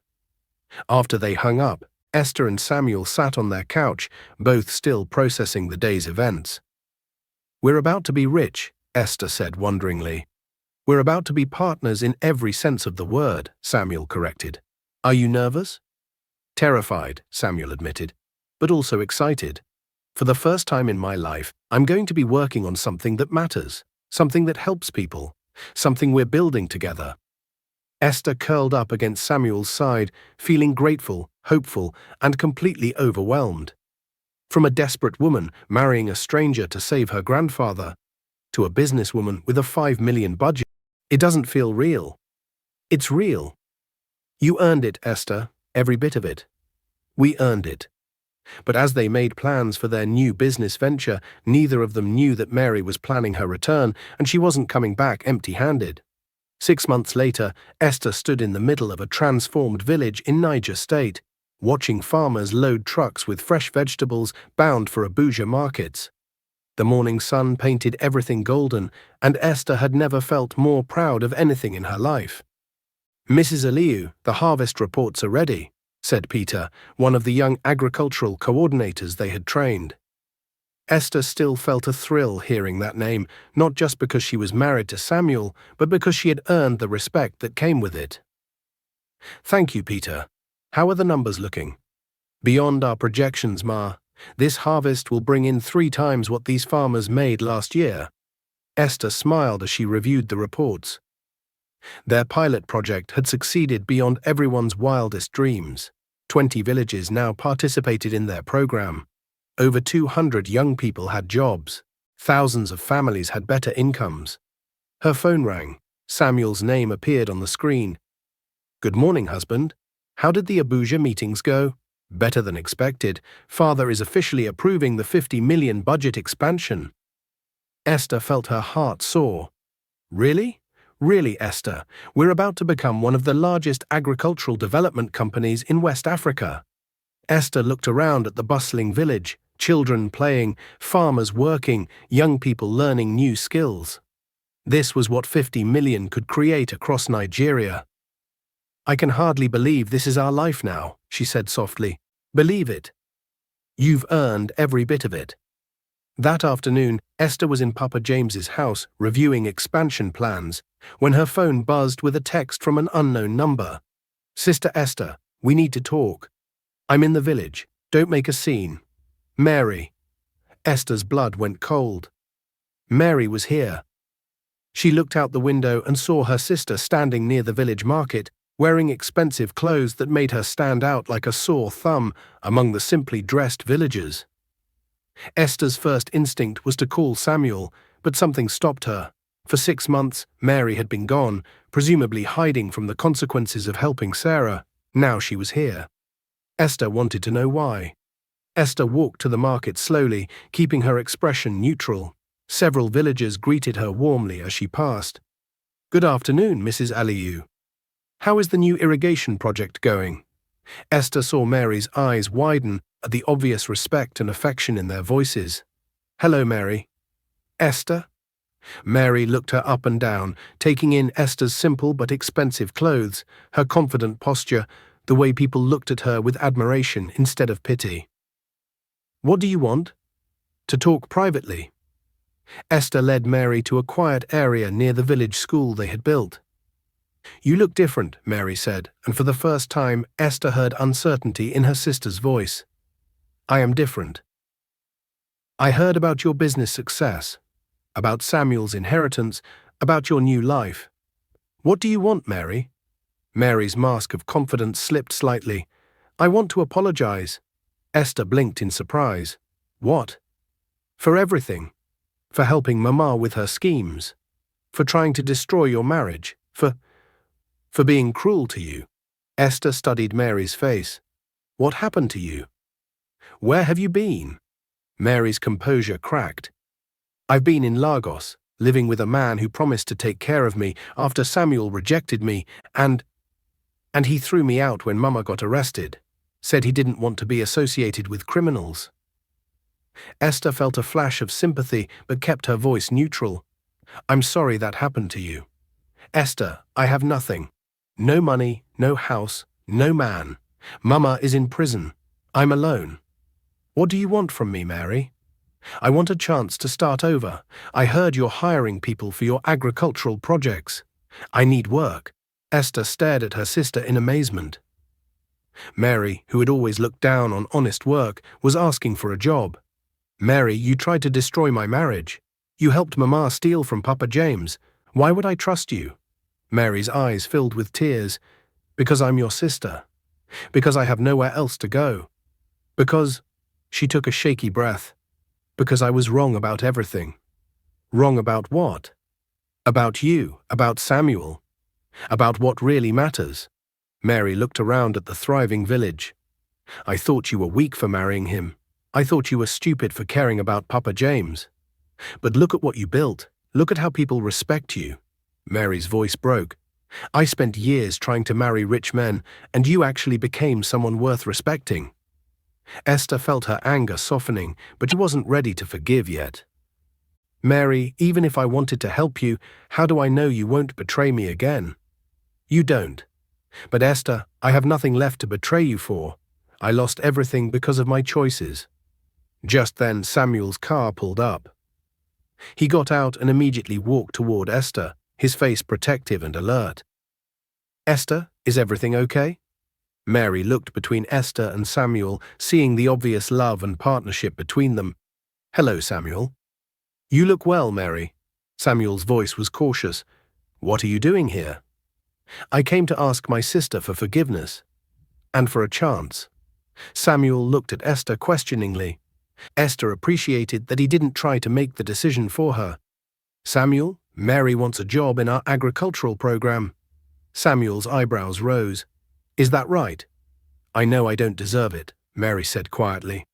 After they hung up, Esther and Samuel sat on their couch, both still processing the day's events. We're about to be rich, Esther said wonderingly. We're about to be partners in every sense of the word, Samuel corrected. Are you nervous? Terrified, Samuel admitted, but also excited. For the first time in my life, I'm going to be working on something that matters, something that helps people, Something we're building together. Esther curled up against Samuel's side, feeling grateful, hopeful, and completely overwhelmed. From a desperate woman marrying a stranger to save her grandfather, to a businesswoman with a 5 million budget, it doesn't feel real. It's real. You earned it, Esther, every bit of it. We earned it. But as they made plans for their new business venture, neither of them knew that Mary was planning her return, and she wasn't coming back empty-handed. 6 months later, Esther stood in the middle of a transformed village in Niger State, watching farmers load trucks with fresh vegetables bound for Abuja markets. The morning sun painted everything golden, and Esther had never felt more proud of anything in her life. "Mrs. Aliyu, the harvest reports are ready," said Peter, one of the young agricultural coordinators they had trained. Esther still felt a thrill hearing that name, not just because she was married to Samuel, but because she had earned the respect that came with it. "Thank you, Peter. How are the numbers looking?" "Beyond our projections, Ma. This harvest will bring in 3 times what these farmers made last year." Esther smiled as she reviewed the reports. Their pilot project had succeeded beyond everyone's wildest dreams. 20 villages now participated in their program. Over 200 young people had jobs. Thousands of families had better incomes. Her phone rang. Samuel's name appeared on the screen. "Good morning, husband. How did the Abuja meetings go?" "Better than expected. Father is officially approving the 50 million budget expansion." Esther felt her heart soar. "Really? Really, Esther, we're about to become one of the largest agricultural development companies in West Africa." Esther looked around at the bustling village, children playing, farmers working, young people learning new skills. This was what 50 million could create across Nigeria. "I can hardly believe this is our life now," she said softly. "Believe it. You've earned every bit of it." That afternoon, Esther was in Papa James's house reviewing expansion plans when her phone buzzed with a text from an unknown number. "Sister Esther, we need to talk. I'm in the village. Don't make a scene. Mary." Esther's blood went cold. Mary was here. She looked out the window and saw her sister standing near the village market, wearing expensive clothes that made her stand out like a sore thumb among the simply dressed villagers. Esther's first instinct was to call Samuel, but something stopped her. For 6 months, Mary had been gone, presumably hiding from the consequences of helping Sarah. Now she was here. Esther wanted to know why. Esther walked to the market slowly, keeping her expression neutral. Several villagers greeted her warmly as she passed. "Good afternoon, Mrs. Aliyu. How is the new irrigation project going?" Esther saw Mary's eyes widen at the obvious respect and affection in their voices. "Hello, Mary." "Esther?" Mary looked her up and down, taking in Esther's simple but expensive clothes, her confident posture, the way people looked at her with admiration instead of pity. "What do you want?" "To talk privately." Esther led Mary to a quiet area near the village school they had built. "You look different," Mary said, and for the first time Esther heard uncertainty in her sister's voice. "I am different. I heard about your business success, about Samuel's inheritance, about your new life. What do you want, Mary?" Mary's mask of confidence slipped slightly. "I want to apologize." Esther blinked in surprise. "What?" "For everything. For helping Mama with her schemes. For trying to destroy your marriage. For being cruel to you." Esther studied Mary's face. "What happened to you? Where have you been?" Mary's composure cracked. "I've been in Lagos, living with a man who promised to take care of me after Samuel rejected me, and he threw me out when Mama got arrested. Said he didn't want to be associated with criminals." Esther felt a flash of sympathy but kept her voice neutral. "I'm sorry that happened to you. Esther, I have nothing. No money, no house, no man. Mama is in prison. I'm alone. What do you want from me, Mary?" "I want a chance to start over. I heard you're hiring people for your agricultural projects. I need work." Esther stared at her sister in amazement. Mary, who had always looked down on honest work, was asking for a job. "Mary, you tried to destroy my marriage. You helped Mama steal from Papa James. Why would I trust you? Mary's eyes filled with tears. Because I'm your sister. Because I have nowhere else to go. Because, she took a shaky breath, because I was wrong about everything. Wrong about what? About you, about Samuel, about what really matters. Mary looked around at the thriving village. I thought you were weak for marrying him. I thought you were stupid for caring about Papa James. But look at what you built. Look at how people respect you. Mary's voice broke. I spent years trying to marry rich men, and you actually became someone worth respecting. Esther felt her anger softening, but she wasn't ready to forgive yet. Mary, even if I wanted to help you, how do I know you won't betray me again? You don't. But Esther, I have nothing left to betray you for. I lost everything because of my choices. Just then, Samuel's car pulled up. He got out and immediately walked toward Esther, his face protective and alert. Esther, is everything okay? Mary looked between Esther and Samuel, seeing the obvious love and partnership between them. Hello, Samuel. You look well, Mary. Samuel's voice was cautious. What are you doing here? I came to ask my sister for forgiveness. And for a chance. Samuel looked at Esther questioningly. Esther appreciated that he didn't try to make the decision for her. Samuel, Mary wants a job in our agricultural program. Samuel's eyebrows rose. Is that right? I know I don't deserve it, Mary said quietly.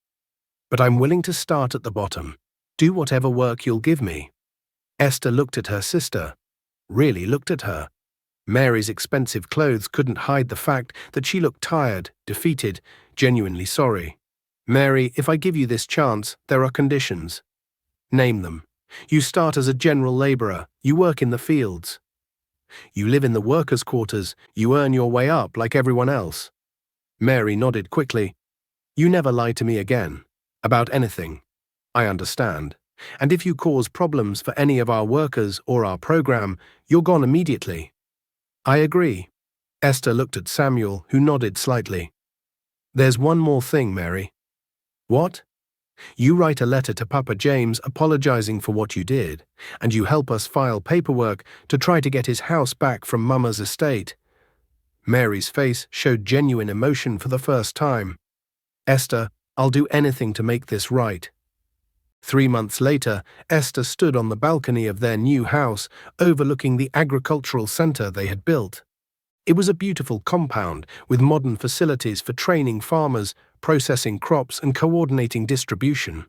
But I'm willing to start at the bottom. Do whatever work you'll give me. Esther looked at her sister. Really looked at her. Mary's expensive clothes couldn't hide the fact that she looked tired, defeated, genuinely sorry. Mary, if I give you this chance, there are conditions. Name them. You start as a general laborer. You work in the fields. You live in the workers' quarters. You earn your way up like everyone else. Mary nodded quickly. You never lie to me again. About anything. I understand. And if you cause problems for any of our workers or our program, you're gone immediately. I agree. Esther looked at Samuel, who nodded slightly. There's one more thing, Mary. What? You write a letter to Papa James apologizing for what you did, and you help us file paperwork to try to get his house back from Mama's estate. Mary's face showed genuine emotion for the first time. Esther, I'll do anything to make this right. 3 months later, Esther stood on the balcony of their new house, overlooking the agricultural center they had built. It was a beautiful compound with modern facilities for training farmers, processing crops, and coordinating distribution.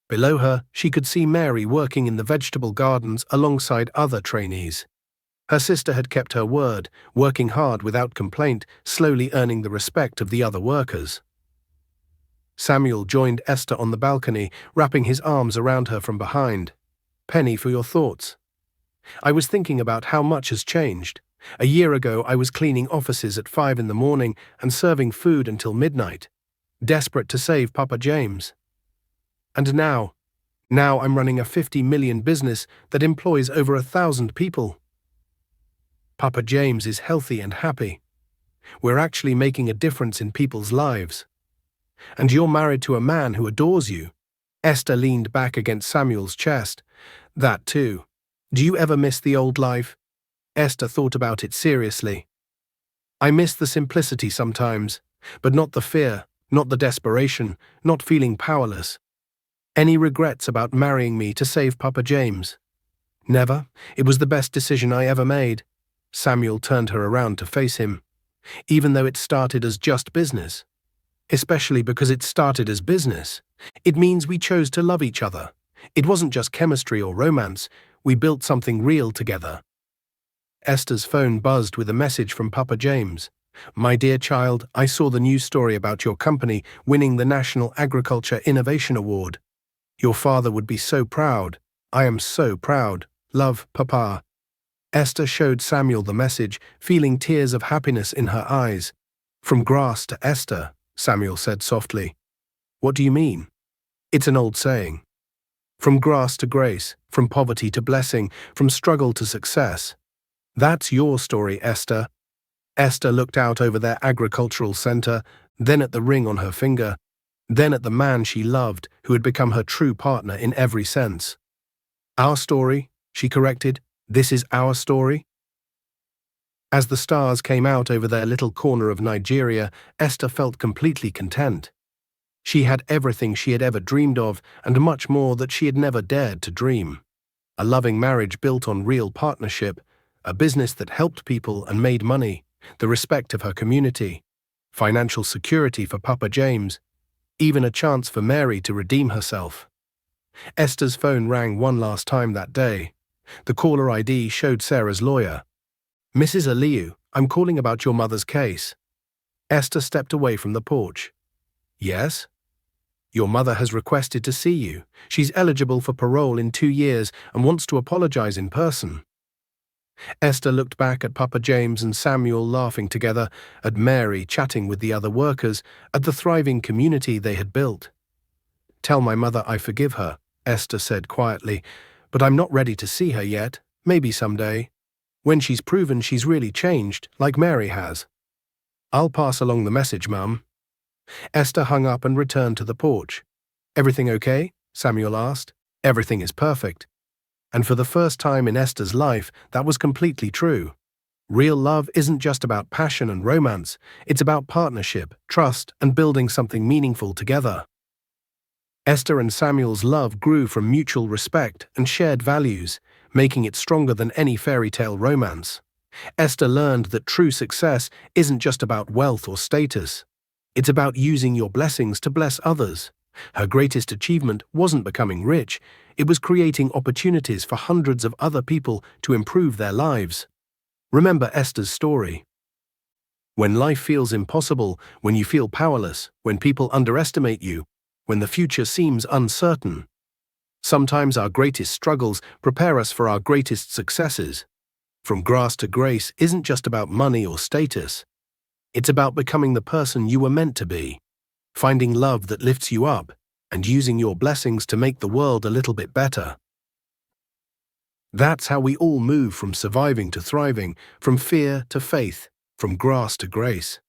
Below her, she could see Mary working in the vegetable gardens alongside other trainees. Her sister had kept her word, working hard without complaint, slowly earning the respect of the other workers. Samuel joined Esther on the balcony, wrapping his arms around her from behind. Penny, for your thoughts. I was thinking about how much has changed. A year ago, I was cleaning offices at 5 in the morning and serving food until midnight, desperate to save Papa James. And now I'm running a 50 million business that employs over 1,000 people. Papa James is healthy and happy. We're actually making a difference in people's lives. And you're married to a man who adores you. Esther leaned back against Samuel's chest. That too. Do you ever miss the old life? Esther thought about it seriously. I miss the simplicity sometimes, but not the fear, not the desperation, not feeling powerless. Any regrets about marrying me to save Papa James? Never. It was the best decision I ever made. Samuel turned her around to face him. Even though it started as just business. Especially because it started as business. It means we chose to love each other. It wasn't just chemistry or romance. We built something real together. Esther's phone buzzed with a message from Papa James. My dear child, I saw the news story about your company winning the National Agriculture Innovation Award. Your father would be so proud. I am so proud. Love, Papa. Esther showed Samuel the message, feeling tears of happiness in her eyes. From grass to Esther, Samuel said softly. What do you mean? It's an old saying. From grass to grace, from poverty to blessing, from struggle to success. That's your story, Esther. Esther looked out over their agricultural center, then at the ring on her finger, then at the man she loved, who had become her true partner in every sense. Our story, she corrected, This is our story? As the stars came out over their little corner of Nigeria, Esther felt completely content. She had everything she had ever dreamed of and much more that she had never dared to dream. A loving marriage built on real partnership, a business that helped people and made money, the respect of her community, financial security for Papa James, even a chance for Mary to redeem herself. Esther's phone rang one last time that day. The caller ID showed Sarah's lawyer. "Mrs. Aliyu, I'm calling about your mother's case." Esther stepped away from the porch. "Yes?" "Your mother has requested to see you. She's eligible for parole in 2 years and wants to apologize in person." Esther looked back at Papa James and Samuel laughing together, at Mary chatting with the other workers, at the thriving community they had built. "Tell my mother I forgive her," Esther said quietly, "but I'm not ready to see her yet, maybe someday. When she's proven she's really changed, like Mary has." "I'll pass along the message, Mum." Esther hung up and returned to the porch. "Everything okay?" Samuel asked. "Everything is perfect." And for the first time in Esther's life, that was completely true. Real love isn't just about passion and romance, it's about partnership, trust, and building something meaningful together. Esther and Samuel's love grew from mutual respect and shared values, making it stronger than any fairy tale romance. Esther learned that true success isn't just about wealth or status. It's about using your blessings to bless others. Her greatest achievement wasn't becoming rich, it was creating opportunities for hundreds of other people to improve their lives. Remember Esther's story. When life feels impossible, when you feel powerless, when people underestimate you, when the future seems uncertain, sometimes our greatest struggles prepare us for our greatest successes. From grass to grace isn't just about money or status. It's about becoming the person you were meant to be, finding love that lifts you up, and using your blessings to make the world a little bit better. That's how we all move from surviving to thriving, from fear to faith, from grass to grace.